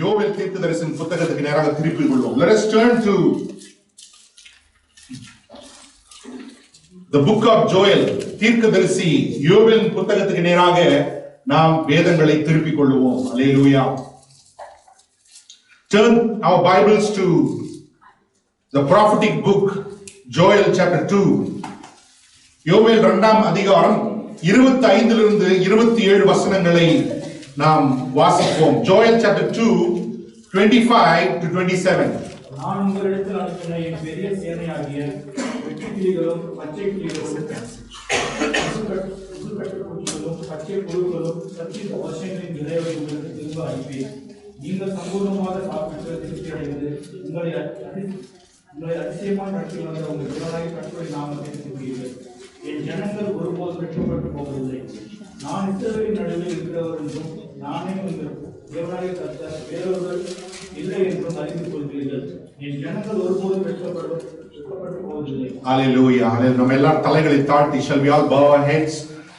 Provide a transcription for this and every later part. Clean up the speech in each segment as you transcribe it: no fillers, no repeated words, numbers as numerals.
யோவேல் தீர்க்கதரிசியின் புத்தகத்துக்கு நேராக திருப்பிக் கொள்வோம். Let us turn to the book of Joel. தீர்க்கதரிசி யோவேல் புத்தகத்துக்கு நேராக நாம் வேதங்களை திருப்பிக் கொள்வோம். Hallelujah. Turn our Bibles to the prophetic book Joel chapter 2. யோவேல் 2ஆம் அதிகாரம் 25 லிருந்து 27 வசனங்களை நாம் வாசிப்போம். Joel chapter 2 25 to 27. நான் உங்களிடத்தில் அனுப்பின என் பெரிய சேனையாகிய வெட்டுக்கிளிகளும் பச்சை கிளிகளும் உசுக்கட்டுக்குட்டிகளும் பச்சை புழுக்களும் சத்திய வருஷங்களின் விளைவை உங்களுக்கு திரும்ப அளிப்பேன். நீங்கள் சம்பூர்ணமாக சாப்பிட்டு திருப்தி அடைந்து உங்களை அதிசயமாக நடத்தி வந்த உங்கள் தேவனாகிய கர்த்தருடைய நாமத்தை துதிப்பீர்கள். என் ஜனங்கள் ஒருபோதும் வெட்கப்பட்டு போவதில்லை. நான் இஸ்ரவேலின் நடுவில் இருக்கிறவர் என்றும் நானே உங்கள் தேவனாகிய கர்த்தர் வேறொருவர் இல்லை என்றும் அறிந்து கொள்வீர்கள். என் ஜனங்கள் ஒருபோதும் வெட்கப்பட்டு போவதில்லை. Hallelujah. Hallelujah. நம்ம எல்லாரும் தலைகளை தாழ்த்தி, shall we all bow our heads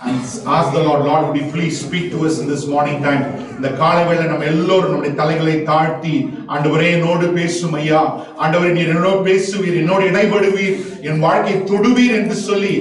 and ask the Lord, Lord, would you please speak to us in this morning time? இந்த காலை வேளையில நம்ம எல்லோரும் நம்முடைய தலைகளை தாழ்த்தி, ஆண்டவரே என்னோடு பேசும் ஐயா, ஆண்டவரே நீர் என்னோடு பேசுவீர், என்னோடு இடைபடுவீர், என் வாழ்க்கையை தொடுவீர் என்று சொல்லி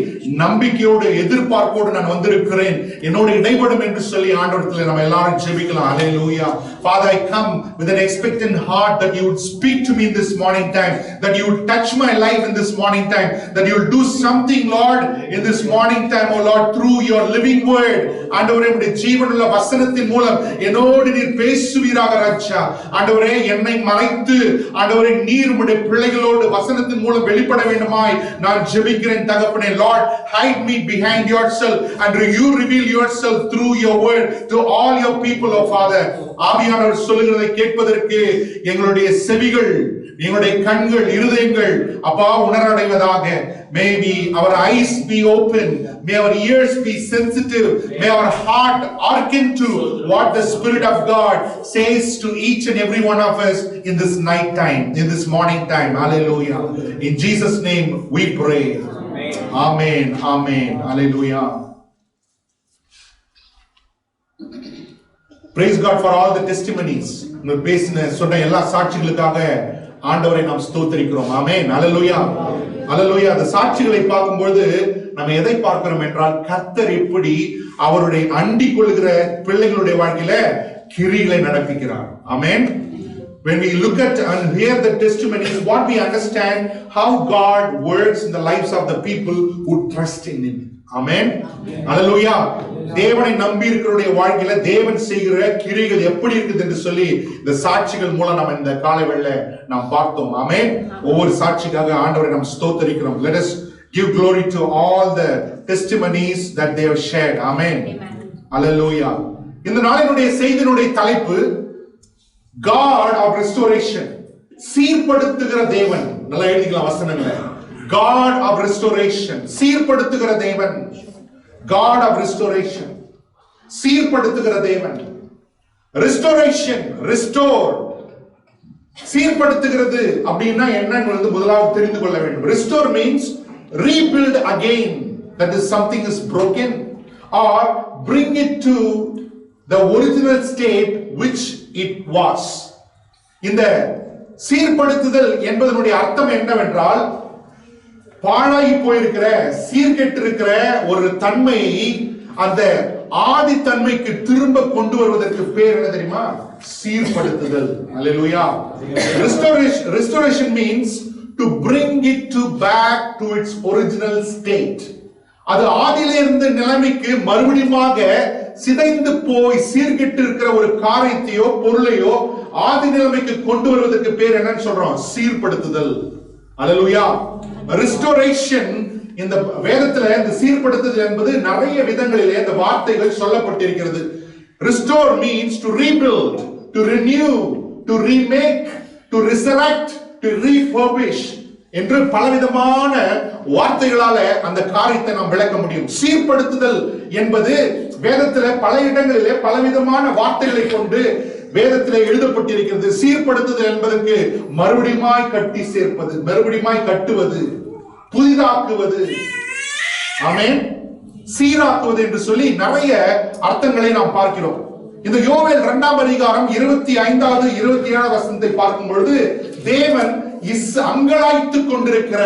நம்பிக்கையோடு எதிர்பார்ப்போடு நான் வந்திருக்கிறேன், என்னோடு இடைபடும் என்று சொல்லி ஆண்டவரத்தில் நம்ம எல்லாரும் ஜெபிக்கலாம். Hallelujah. Father, I come with an expectant heart that you would speak to me in this morning time, that you would touch my life in this morning time, that you will do something, Lord, in this morning time, oh Lord, through your living word. ஆண்டவரே உம்முடைய ஜீவனுள்ள வசனத்தின் மூலம் என்னோடு நீர் பேசுவீராக ராஜா. ஆண்டவரே என்னை மறைத்து ஆண்டவரே நீர் உம்முடைய பிள்ளைகளோடு வசனத்தின் மூலம் வெளிப்பட வேண்டுமாய் நான் ஜெபிக்கிறேன் தகப்பனே. Lord, hide me behind yourself and you reveal yourself through your word to all your people, oh Father. ஆவியானவர் சொல்லுகிறதை கேட்பதற்கு எங்களுடைய செவிகள், எங்களுடைய கண்கள், இருதயங்கள் அப்பா உணரடைவதாக. May our eyes be open, may our ears be sensitive, may our heart hearken to what the Spirit of God says to each and every one of us in this night time, in this morning time. Hallelujah. In Jesus' name we pray. Amen. Amen. Amen. Hallelujah. Praise God for all the testimonies. பேசின சொன்ன எல்லா சாட்சிகளுக்காக ஆண்டவரை நாம் ஸ்தோத்திரிக்கிறோம். ஆமென். ஹalleluya. ஹalleluya. அந்த சாட்சிகளை பார்க்கும்போது நம்ம எதை பார்க்கிறோம் என்றால், கர்த்தர் எப்படி அவருடைய அண்டிக் கொள்கிற பிள்ளைகளுடைய வாழ்க்கையில கிரிகளை நடப்பிக்கிறார். ஆமென். When we look at and hear the testimonies, what we understand how God works in the lives of the people who trust in Him. ஆமென். ஹalleluya. தேவனை நம்பி இருக்கிறவருடைய வாழ்க்கையில தேவன் செய்கிற கிரிகள் எப்படி இருக்குது என்று சொல்லி இந்த சாட்சிகள் மூலம் நம்ம இந்த காலை வேளையில நாம் பார்த்தோம். ஆமென். ஒவ்வொரு சாட்சிக்காக ஆண்டவரை நாம் ஸ்தோத்திரிக்கிறோம். Let us give glory to all the testimonies that they have shared. Amen. Hallelujah. இந்த நாளினுடைய செய்தியினுடைய தலைப்பு God of restoration. சீர்படுத்துகிற தேவன். நல்லா எழுதிக்கலாம் வசனங்களை. God of restoration. சீர்படுத்துகிற தேவன். God of restoration. சீர்படுத்துகிற தேவன். Restoration, restore. சீர்படுத்துகிறது அப்படின்னா என்னன்னு முதலாவது தெரிந்து கொள்ள வேண்டும். Restore means rebuild again. That is, something is broken, or bring it to the original state which it was. இந்த சீர்படுத்துதல் என்பதனுடைய அர்த்தம் என்னவென்றால், பாழாகி போயிருக்கிற சீர்கெட்டு இருக்கிற ஒரு தன்மையை அந்த ஆதி தன்மைக்கு திரும்ப கொண்டு வருவதற்கு பேர் என்ன தெரியுமா? சீர்படுத்துதல். Hallelujah. Restoration means to bring it back to its original state. அது ஆதியிலே இருந்த நிலைமைக்கு மறுபடியுமாக சிதைந்து போய் சீர்கெட்டு இருக்கிற ஒரு காரியத்தையோ பொருளையோ ஆதி நிலைமைக்கு கொண்டு வருவதற்கு பேர் என்னன்னு சொல்றோம்? சீர்படுத்துதல். Hallelujah. Restoration, இந்த வேதத்துல இந்த சீர்படுத்துதல் என்பது நிறைய விதங்களிலே இந்த வார்த்தைகள் சொல்லப்பட்டிருக்கிறது. Restore means to rebuild, to renew, to remake, to resurrect, to refurbish என்று பலவிதமான வார்த்தைகளால அந்த காரியத்தை நாம் விளக்க முடியும். சீர்படுத்துதல் என்பது வேதத்துல பல இடங்களிலே பலவிதமான வார்த்தைகளை கொண்டு வேதத்திலே எழுதப்பட்டிருக்கிறது. சீர்படுத்துதல் என்பதற்கு மறுபடியுமாய் கட்டி சேர்ப்பது, மறுபடியுமாய் கட்டுவது, புதிதாக்குவது, ஆமென், சீராக்குவது என்று சொல்லி நிறைய அர்த்தங்களை நாம் பார்க்கிறோம். இந்த யோவேல் 2ஆம் அதிகாரம் 25வது 27வது வசனத்தை பார்க்கும் பொழுது தேவன் அங்கலாய்த்துக் கொண்டிருக்கிற,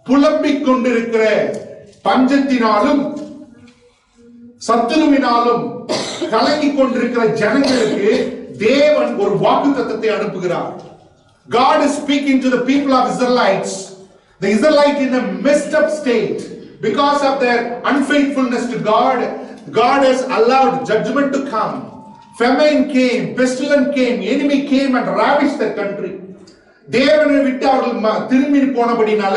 புலம்பிக் கொண்டிருக்கிற, பஞ்சத்தினாலும் சத்துருவினாலும் கலங்கிக் கொண்டிருக்கிற ஜனங்களுக்கு தேவன் ஒரு வாக்குத்தத்தத்தை அனுப்புகிறார். God is speaking to the people of Israelites. The Israelites in a messed up state because of their unfaithfulness to God. God has allowed judgment to come. Famine came, pestilence came, enemy came and ravished the country. தேவனை விட்டு அவர்கள் திரும்பி போனபடினால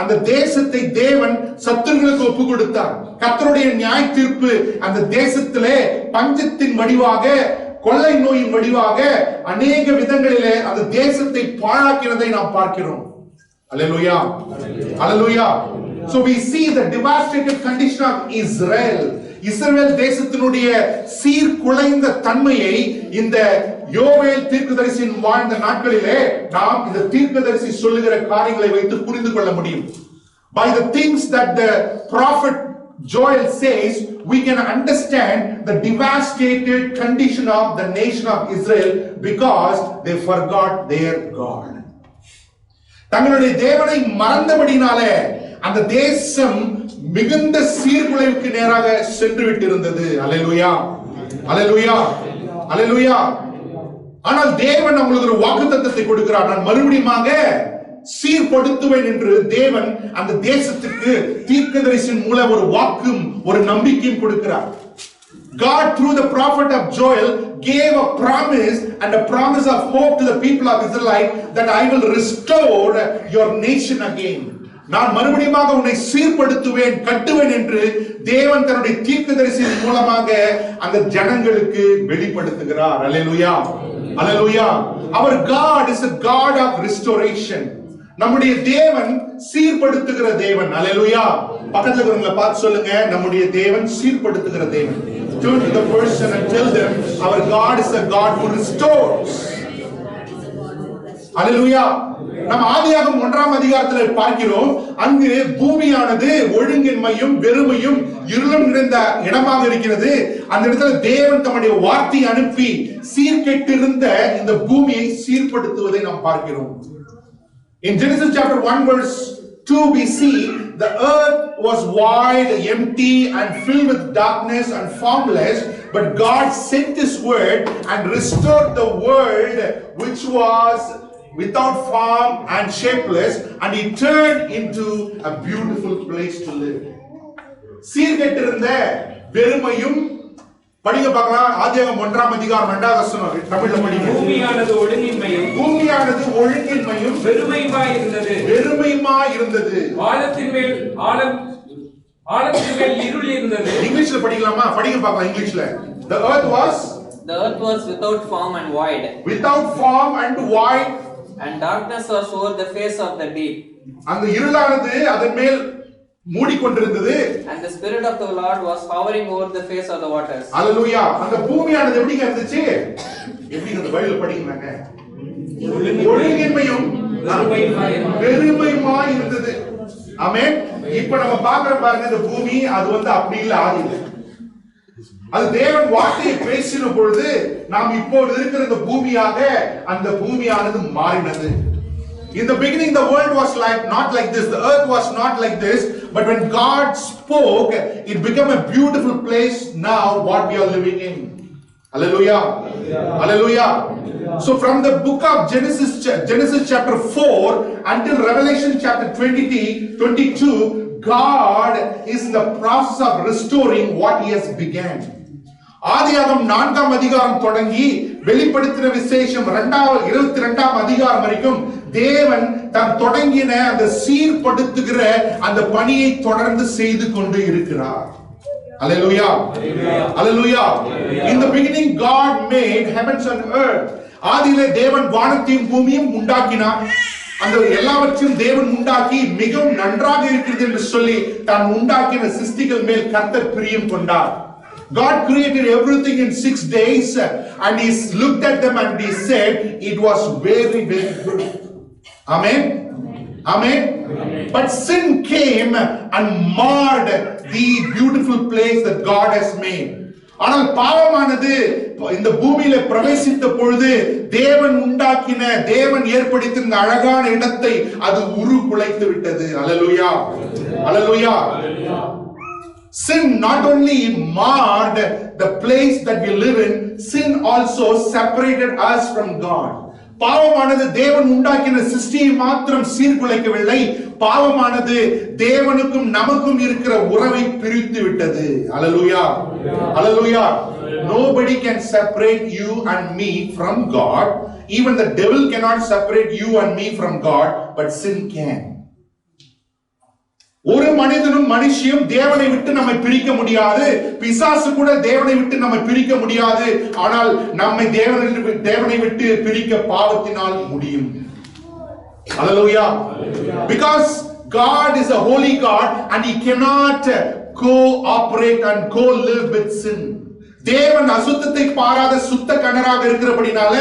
அந்த தேசத்தை தேவன் சத்துருக்களுக்கு ஒப்பு கொடுத்தார். கர்த்தருடைய நியாய தீர்ப்பு அந்த தேசத்திலே பஞ்சத்தின் வடிவாக, கொள்ளை நோயின் வடிவாக அநேக விதங்களிலே அந்த தேசத்தை பாழாக்கினதை நாம் பார்க்கிறோம். Hallelujah. Hallelujah. So we see the devastated condition of Israel. இஸ்ரவேல் தேசத்தினுடைய சீர்குலைந்த தன்மையை இந்த யோவேல் தீர்க்கதரிசியின் வாழ்ந்த நாட்களிலே நாம் இந்த தீர்க்கதரிசி சொல்லுகிற காரியங்களை வைத்து புரிந்து கொள்ள முடியும். By the things that the prophet Joel says, we can understand the devastated condition of the nation of Israel because they forgot their God. தங்களுடைய தேவனை மறந்தபடினாலே அந்த தேசம் மிகுந்த சீர்குலைவுக்கு நேராக சென்று விட்டிருந்தது. அல்லேலூயா, அல்லேலூயா, அல்லேலூயா. ஆனால் தேவன் அவங்களுக்கு ஒரு வாக்குத்தத்தத்தை கொடுக்கிறார். நான் மறுபடியுமாக சீர்படுத்துவேன் என்று தேவன் அந்த தேசத்துக்கு தீர்க்கதரிசியின் மூலம் ஒரு வாக்கும் ஒரு நம்பிக்கையும் கொடுக்கிறார். God through the prophet of Joel gave a promise and a promise of hope to the people of Israel that I will restore your nation again. நான் மறுபடியுமாக உன்னை சீர்படுத்துவேன், கட்டுவேன் என்று தேவன் தன்னுடைய தீர்க்கதரிசியின் மூலமாக அந்த ஜனங்களுக்கு வெளிப்படுத்துகிறார். அல்லேலூயா, அல்லேலூயா. Our God is a God of restoration. நம்முடைய தேவன் சீர்படுத்துகிற தேவன். அல்லேலூயா. பக்கத்துல இருக்கிறவங்களை பார்த்து சொல்லுங்க, நம்முடைய தேவன் சீர்படுத்துகிற தேவன். Turn to the person and tell them, our God is a God who restores. அல்லேலூயா. நாம் ஆதியாகமம் 1ஆம் அதிகாரத்தில் பார்க்கிறோம், அங்கு பூமியானது ஒழுங்கின்மையும் வெறுமையும் இருளும் நிறைந்த இடமாக இருக்கிறது. அந்த இடத்துல தேவன் தம்முடைய வார்த்தை அனுப்பி சீர்கெட்டிருந்த இந்த பூமியை சீர்படுத்துவதை நாம் பார்க்கிறோம். In Genesis chapter 1 verse 2 we see the earth was wide, empty and filled with darkness and formless, but God sent his word and restored the world which was without form and shapeless, and he turned into a beautiful place to live. சீர்கெட்டிருந்த வெறுமையும், படிங்க பார்க்கலாம், ஆதியாகமம் 1ஆம் அதிகாரம் 2வது வசனம் தமிழ்ல படிங்க. பூமியானது ஒழுங்கின்மையும் வெறுமையுமாய் இருந்தது. ஆழத்தின் மேல் இருள் இருந்தது. இங்கிலீஷ்ல படிக்கலாமா? படிங்க பார்க்கலாம் இங்கிலீஷ்ல. The earth was without form and void. And darkness was over the face of the deep. அந்த இருளானது அதன் மேல் மூடிக்கொண்டிருந்தது. And the spirit of the Lord was hovering over the face of the waters. Hallelujah. அந்த பூமியானது எப்படிங்க இருந்துச்சு? எப்படி அந்த Bible படிங்கங்க? ஒழுங்கின்மையும் வெறுமையுமாய் இருந்தது. ஆமென். இப்போ நம்ம பார்க்கறோம் பாருங்க, இந்த பூமி அது அப்படி இல்ல, ஆதியில அது தேவன் வார்த்தையை பேசின பொழுது நாம் இப்போது இருக்கிற இந்த பூமியாக அந்த பூமியானது மாறினது. In the beginning the world was not like this, the earth was not like this, but when God spoke it became a beautiful place now what we are living in. Hallelujah. Hallelujah. So from the book of Genesis chapter 4 until Revelation chapter 22, God is in the process of restoring what he has began. ஆதியாகமம் 4ஆம் அதிகாரம் தொடங்கி வெளிப்படுத்தின விசேஷம் 22ஆம் அதிகாரம் வரைக்கும் தேவன் தான் தொடங்கின அந்த சீர்படுத்துகிற அந்த பணியை தொடர்ந்து செய்து கொண்டு இருக்கிறார். Hallelujah. Hallelujah. In the beginning God made heavens and earth. ஆதியிலே தேவன் வானத்தையும் பூமியையும் உண்டாக்கினார். அந்த எல்லாவற்றையும் தேவன் உண்டாக்கி மிகவும் நன்றாக இருக்கிறது என்று சொல்லி தான் உண்டாக்கின சிருஷ்டிகள் மேல் கர்த்தர் பிரியம் கொண்டார். God created everything in 6 days and he looked at them and he said it was very, very good. Amen. Amen. But sin came and marred the beautiful place that God has made. ஆனால் பாவமானது இந்த பூமியில பிரவேசித்த பொழுது தேவன் உண்டாக்கின, தேவன் ஏற்படுத்தின அழகான இடத்தை அது உருக்குலைத்து விட்டது. அல்லேலூயா, அல்லேலூயா. Sin not only marred the place that we live in, sin also separated us from God. பாவமானது தேவன் உண்டாக்கின சிருஷ்டியை மாத்திரம் சீர்குலைக்கவில்லை, பாவமானது தேவனுக்கும் நமக்கும் இருக்கிற உறவை பிரித்து விட்டது. அல்லேலூயா, அல்லேலூயா. Nobody can separate you and me from God. Even the devil cannot separate you and me from God, but sin can. ஒரு மனிதனும் மனுஷியும் தேவனை விட்டு நம்மை பிரிக்க முடியாது. பிசாசு கூட தேவனை விட்டு நம்மை பிரிக்க முடியாது. ஆனால் நம்மை தேவனை விட்டு பிரிக்க பாவத்தினால் முடியும். Hallelujah. Because God is a holy God and he cannot cooperate and co-live with sin. தேவன் அசுத்தத்தை பாராத சுத்த கணராக இருக்கிறபடினால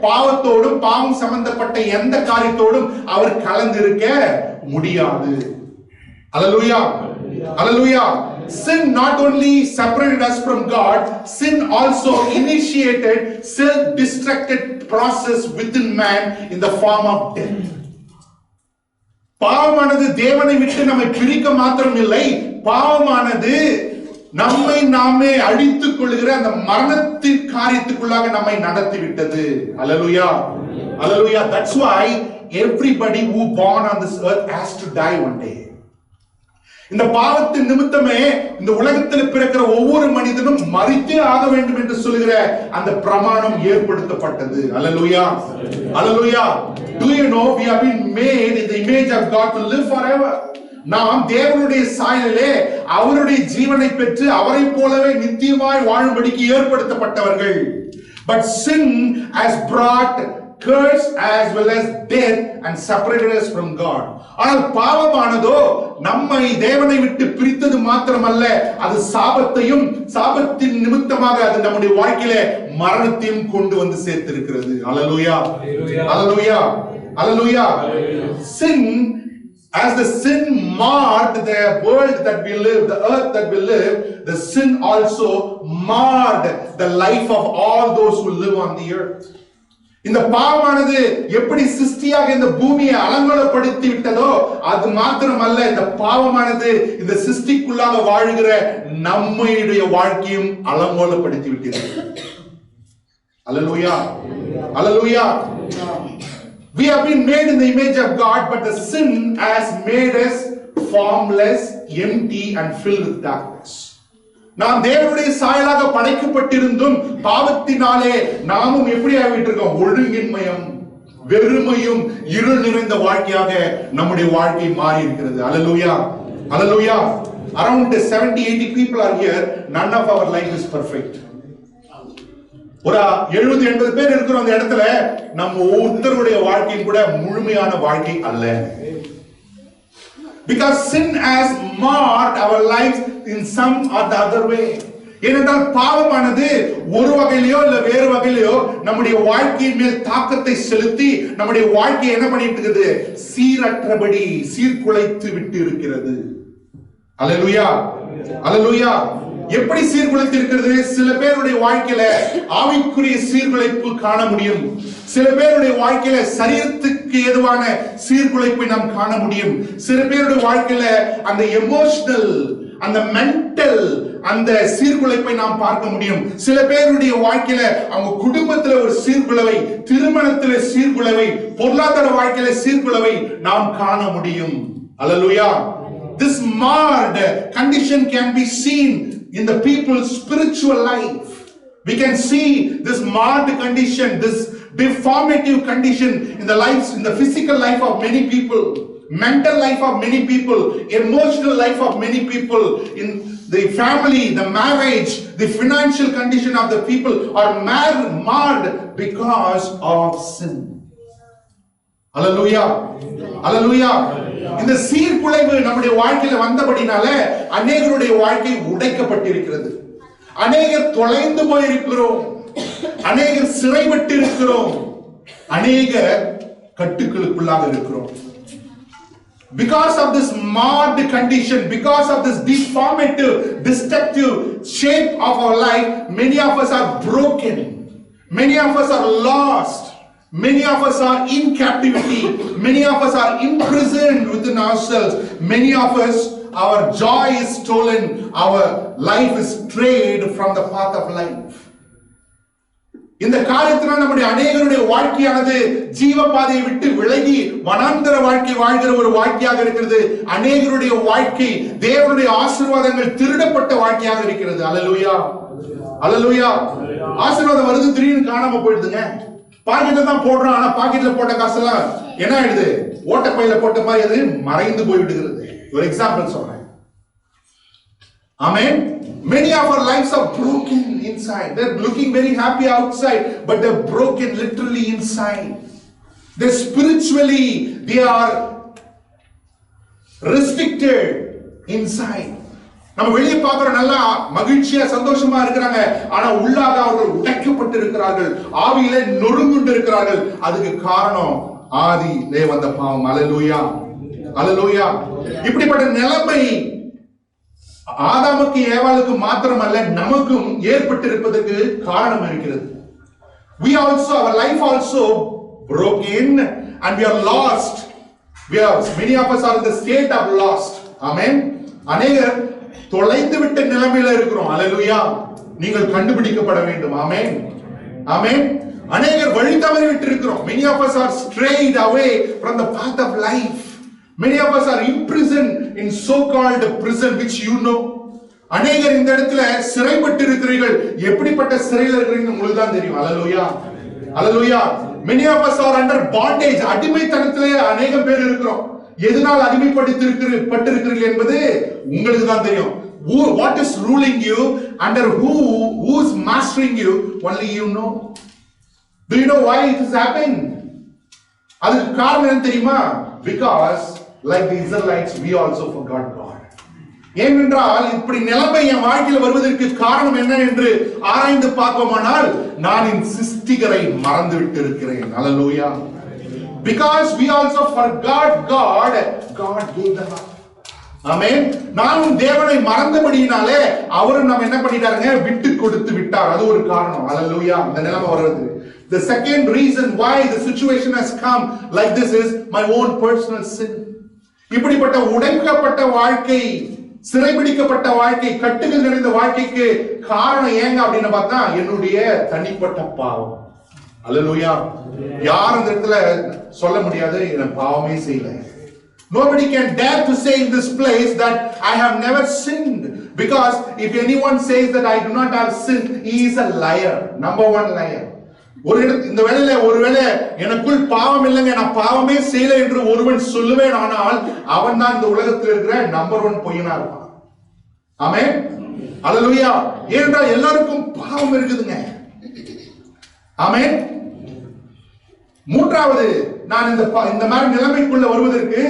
பாவத்தோடும் பாவம் சம்பந்தப்பட்ட எந்த காரியத்தோடும் அவர் கலந்திருக்க முடியாது. Hallelujah, hallelujah. Sin not only separated us from God, sin also initiated self-destructive process within man in the form of death. பாவமானது தேவனை விட்டு நம்மை பிரிக்க மாத்திரம் இல்லை, பாவமானது நம்மை நாமே அழித்துக் கொள்கிற அந்த மரணத்தின் காரியத்துக்குள்ளாக நம்மை நடத்தி விட்டது. Hallelujah, hallelujah. That's why everybody who born on this earth has to die one day. இந்த பாவத்தின் நிமித்தமே இந்த உலகத்தில் பிறக்கிற ஒவ்வொரு மனிதனும் மரித்தே ஆக வேண்டும் என்று சொல்கிற அந்த பிரமாணம் ஏற்படுத்தப்பட்டது. Hallelujah, hallelujah. Do you know we have been made in the image of God to live forever? நாம் தேவனுடைய சாயலிலே அவருடைய ஜீவனை பெற்று அவரை போலவே நித்தியமாய் வாழும்படிக்கு ஏற்படுத்தப்பட்டவர்கள். But sin has brought curse as well as death and separated us from God. ஆனால் பாவமானதோ நம்மை தேவனை விட்டு பிரித்தது மாத்திரமல்ல, அது சாபத்தையும் சாபத்தின் நிமித்தமாக அது நம்முடைய வாழ்க்கையிலே மரணத்தையும் கொண்டு வந்து சேர்த்திருக்கிறது. Hallelujah, hallelujah, hallelujah. Sin, as the sin marred the world that we live, the earth that we live, the sin also marred the life of all those who live on the earth. இந்த பாவமானது எப்படி சிருஷ்டியாக இந்த பூமியை அலங்கோலப்படுத்தி விட்டதோ அது மாத்திரமல்ல, இந்த பாவமானது இந்த சிருஷ்டிக்குள்ளாக வாழ்கிற நம்முடைய வாழ்க்கையும் அலங்கோலப்படுத்தி விட்டது. Hallelujah, hallelujah. We have been made in the image of God, but the sin has made us formless, empty and filled with darkness. நாம் தேவனுடைய சாயலாக படைக்கப்பட்டிருந்தும் பாவத்தினாலே நாமும் எப்படி ஆகிவிட்டிருக்கோம்? ஒழுங்கின்மையும் வெறுமையும் இருள் நிறைந்த வாழ்க்கையாக நம்முடைய வாழ்க்கை மாறி இருக்கிறது. Hallelujah, hallelujah. Around 70-80 people are here. None of our life is perfect. ஒரு 70-80 பேர் இருக்கிறோம் அந்த இடத்துல. நம்ம ஒவ்வொருத்தருடைய வாழ்க்கையும் கூட முழுமையான வாழ்க்கை அல்ல. Because sin has marred our lives in some or the other way. ஏனென்றால் பாவமானது ஒரு வகையிலோ இல்ல வேறு வகையிலோ நம்முடைய வாழ்க்கையின் மேல் தாக்கத்தை செலுத்தி நம்முடைய வாழ்க்கையை என்ன பண்ணிட்டு இருக்குது? சீரற்றபடி சீர்குலைத்து விட்டு இருக்கிறது. அல்லேலூயா, அல்லேலூயா. எப்படி சீர்குலைத்து இருக்கிறது? சில பேருடைய வாழ்க்கையில ஆவிக்குரிய சீர்குலைப்பு காண முடியும். சில பேருடைய வாழ்க்கையில சரீரத்துக்கு ஏதுவான சீர்குலைப்பை நாம் காண முடியும். சில பேருடைய வாழ்க்கையில அந்த எமோஷனல், அந்த மென்டல், அந்த சீர்குலைப்பை நாம் பார்க்க முடியும். சில பேருடைய வாழ்க்கையில அவங்க குடும்பத்துல ஒரு சீர்குலைவை, திருமணத்துல சீர்குலைவை, பொருளாதார வாழ்க்கையில சீர்குலைவை நாம் காண முடியும். Hallelujah. This marred condition can be seen in the people's spiritual life. We can see this marred condition, this deformative condition in the lives, in the physical life of many people, mental life of many people, emotional life of many people, in the family, the marriage, the financial condition of the people are marred because of sin. Hallelujah, hallelujah. இந்த சீர்குலைவு நம்முடைய வாழ்க்கையில வந்தபடினால அநேகருடைய வாழ்க்கை உடைக்கப்பட்டிருக்கிறது. அநேகர் தொலைந்து போயிருக்கிறோம், அநேகர் சிறைப்பட்டு இருக்கிறோம், அநேகர் கட்டுக்களுக்குள்ளாக இருக்கிறோம். Because of this marred condition, because of this deformative, destructive shape of our life, many of us are broken. Many of us are lost. Many of us are in captivity. Many of us are imprisoned within ourselves. Many of us, our joy is stolen. Our life is strayed from the path of life. இந்த காலத்தில் நம்முடைய அநேகருடைய வாழ்க்கையானது ஜீவபாதையை விட்டு விலகி வனாந்தர வாழ்க்கை வாழ்கிற ஒரு வாழ்க்கையாக இருக்கிறது. அநேகருடைய வாழ்க்கை தேவனுடைய ஆசீர்வாதங்கள் திருடப்பட்ட வாழ்க்கையாக இருக்கிறது. அல்லேலூயா, அல்லேலூயா. ஆசீர்வாதம் வருது, திடீர்னு காணாம போயிடுதுங்க. பாக்கெட்ல தான் போடுறோம், ஆனா பாக்கெட்ல போட்ட காசெல்லாம் என்ன ஆயிடுது? ஓட்டப்பையில போட்ட மாதிரி அது மறைந்து போய்விடுகிறது. ஒரு எக்ஸாம்பிள் சொல்றேன். Amen. Many of our lives are broken inside. They're looking very happy outside, but they're broken literally inside. They're spiritually, they are restricted inside. நம்ம வெளியே பார்க்கிற நல்லா மகிழ்ச்சியா சந்தோஷமா இருக்கிறாங்க, ஆனா உள்ளாக அவர்கள் உடைக்கப்பட்டு இருக்கிறார்கள், ஆவியில நொறுங்குண்டு இருக்கிறார்கள். அதுக்கு காரணம் ஆதியிலே வந்த பாவம். அல்லேலூயா, அல்லேலூயா. இப்படிப்பட்ட நிலைமை ஆதாமுக்கு ஏவாளுக்கு மாத்திரமல்ல, நமக்கும் ஏற்பட்டிருப்பதற்கு காரணம் இருக்கிறது. We also, our life also broken and we are lost. Many of us are in the state of lost. Amen. அநேகர் தொலைந்து விட்ட நிலைமையில இருக்கிறோம். அல்லேலூயா. நீங்கள் கண்டுபிடிக்கப்பட வேண்டும். ஆமென், ஆமென். அநேகர் வழி தவறி விட்டு இருக்கிறோம். Many of us are strayed away from the path of life. Many of us are imprisoned in so-called prison, which you know. அநேகர் இந்த இடத்துல சிறைப்பட்டு இருக்கிறீர்கள். எப்படிப்பட்ட சிறையில் இருக்கிறீங்க உங்களுக்கு தான் தெரியும். அல்லேலூயா, அல்லேலூயா. Many of us are under bondage. அடிமைத்தனத்திலே அநேக பேர் இருக்கிறோம். எதனால் அடிமைப்பட்டிருக்கிறீர்கள் என்பது உங்களுக்கு தான் தெரியும். What is ruling you? Under who is mastering you? Only you know. Do you know why it has happened? அதுக்கு காரணம் என்ன தெரியுமா? Because like the Israelites, we also forgot God. ஏனென்றால் இப்படி நிலைமை என் வாழ்க்கையில் வருவதற்கு காரணம் என்ன என்று ஆராய்ந்து பார்ப்போமானால், நான் என் சிருஷ்டிகரை மறந்து விட்டு இருக்கிறேன். அல்லேலூயா. Because we also forgot God, God gave them up. ஆமென். நானும் தேவனை மறந்தபடியினாலே அவரும் நம்ம என்ன பண்ணிட்டாருங்க? விட்டு கொடுத்து விட்டார். அது ஒரு காரணம். அல்லேலூயா. இந்த நிலைமை வருது. The second reason why the situation has come like this is my own personal sin. இப்படிப்பட்ட உடைக்கப்பட்ட வாழ்க்கை, சிறைபிடிக்கப்பட்ட வாழ்க்கை, கட்டுகள் நிறைந்த வாழ்க்கைக்கு காரணம் ஏங்க அப்படின்னு பார்த்தா என்னுடைய தனிப்பட்ட பாவம். அல்லேலூயா. யார் அந்த இடத்துல சொல்ல முடியாது நான் பாவமே செய்யல. Nobody can dare to say in this place that I have never sinned, because if anyone says that I do not have sinned, he is a liar. Number one liar. இந்த வேளையில ஒருவேளை எனக்குள் பாவம் இல்லைங்க, நான் பாவமே செய்யல என்று ஒருவன் சொல்லுவேன், ஆனால் அவன் தான் இந்த உலகத்தில் இருக்கிற நம்பர் ஒன் பொய்யனா இருப்பான். ஆமென், அல்லேலூயா. ஏனென்றால் எல்லாருக்கும் பாவம் இருக்குதுங்க. ஆமென். மூன்றாவது, நான் இந்த மாதிரி நிலைமைக்குள்ள வருவதற்கு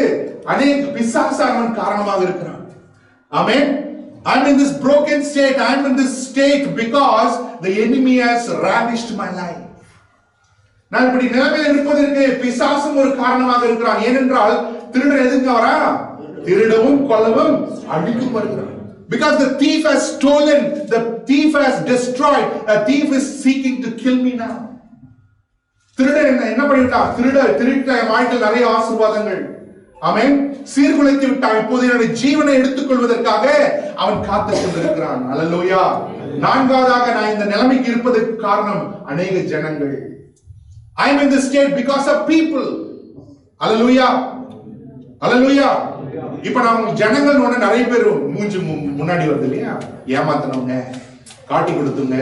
அநேக பிசாசானவன் காரணமாக இருக்கிறான். ஆமென். I'm in this broken state. I'm in this state because the enemy has ravished my life. நான் இப்படி நிலைமையில் இருப்பதற்கு பிசாசும் ஒரு காரணமாக இருக்கிறான். ஏனென்றால் திருடன் எதுங்க வரா? திருடவும் கொல்லவும் அழிக்கும் வருகிறான். Because the thief has stolen, the thief has destroyed, a thief is seeking to kill me now. திருடன் என்ன பண்ணிட்டான்? திருட்ட வாழ்க்கையில் நிறைய ஆசீர்வாதங்கள், ஆமென், சீர்குலைத்து விட்டான். இப்போது என்னுடைய ஜீவனை எடுத்துக்கொள்வதற்காக அவன் காத்துக் கொண்டிருக்கிறான். அல்லேலூயா. நான்காவதாக, நான் இந்த நிலைமைக்கு இருப்பதற்கு காரணம் அநேக ஜனங்கள். I am in this state because of people. அல்லேலூயா, அல்லேலூயா. இப்ப நம்ம ஜனங்கள் ஒண்ணு நிறைய பேர் மூஞ்சி முன்னாடி வருது இல்லையா? ஏமாத்தினவங்க, காட்டி கொடுத்துங்க,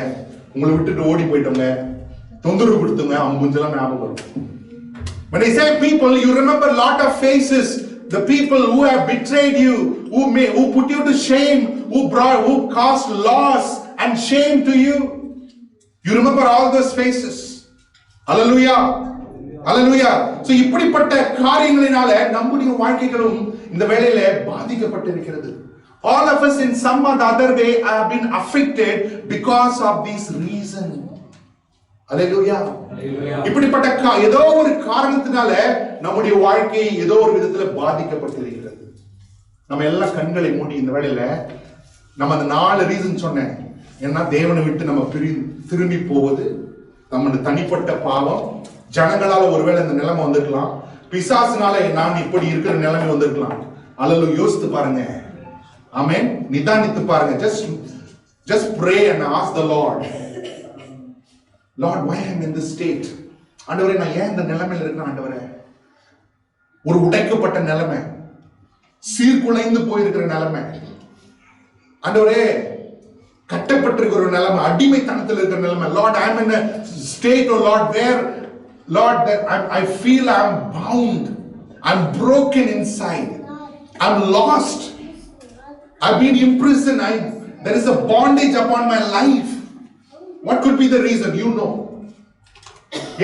உங்களை விட்டுட்டு ஓடி போயிட்டவங்க, தொந்தரவு கொடுத்துங்க, அவங்க மூஞ்செல்லாம் ஞாபகம் வரும். When I say people, you remember a lot of faces. The people who have betrayed you, who put you to shame, who caused loss and shame to you. You remember all those faces. Hallelujah, hallelujah. So இப்படிப்பட்ட காரியங்களினால நம்முடைய வாழ்க்கைகளும் இந்த வேளையில பாதிக்கப்பட்டிருக்கிறது. All of us in some or the other way have been affected because of these reasons. Hallelujah. இப்படிப்பட்ட ஏதோ ஒரு காரணத்தினால நம்முடைய வாழ்க்கை ஏதோ ஒரு விதத்துல பாதிக்கப்பட்டிருக்கிறது. நம்ம எல்லாம் கண்களை மூடி இந்த வேளையில நம்ம அந்த 4 ரீசன் சொன்னேன். ஏன்னா தேவனை விட்டு நம்ம திரும்பி போவது, நம்முடைய தனிப்பட்ட பாவம், ஜனங்களால ஒருவேளை இந்த நிலைமை வந்திருக்கலாம், பிசாசுனால நான் இப்படி இருக்கிற நிலைமை வந்திருக்கலாம். அல்லது யோசித்து பாருங்க. ஆமென். நிதானித்து பாருங்க. just pray and ask the Lord, Lord, why am I in this state? ஆண்டவரே, நான் ஏன் இந்த நிலைமையில இருக்கேன் ஆண்டவரே? ஒரு உடைக்கப்பட்ட நிலைமை, சீர்குலைந்து போயிருக்கிற நிலைமை ஆண்டவரே, கட்டப்பட்டிருக்கிற ஒரு நிலைமை, அடிமைத்தனத்தில் இருக்கிற நிலைமை. Lord, I am in a state, oh Lord, where Lord, that I feel I am bound, I am broken inside, I am lost, I have been imprisoned, there is a bondage upon my life. What could be the reason? You know.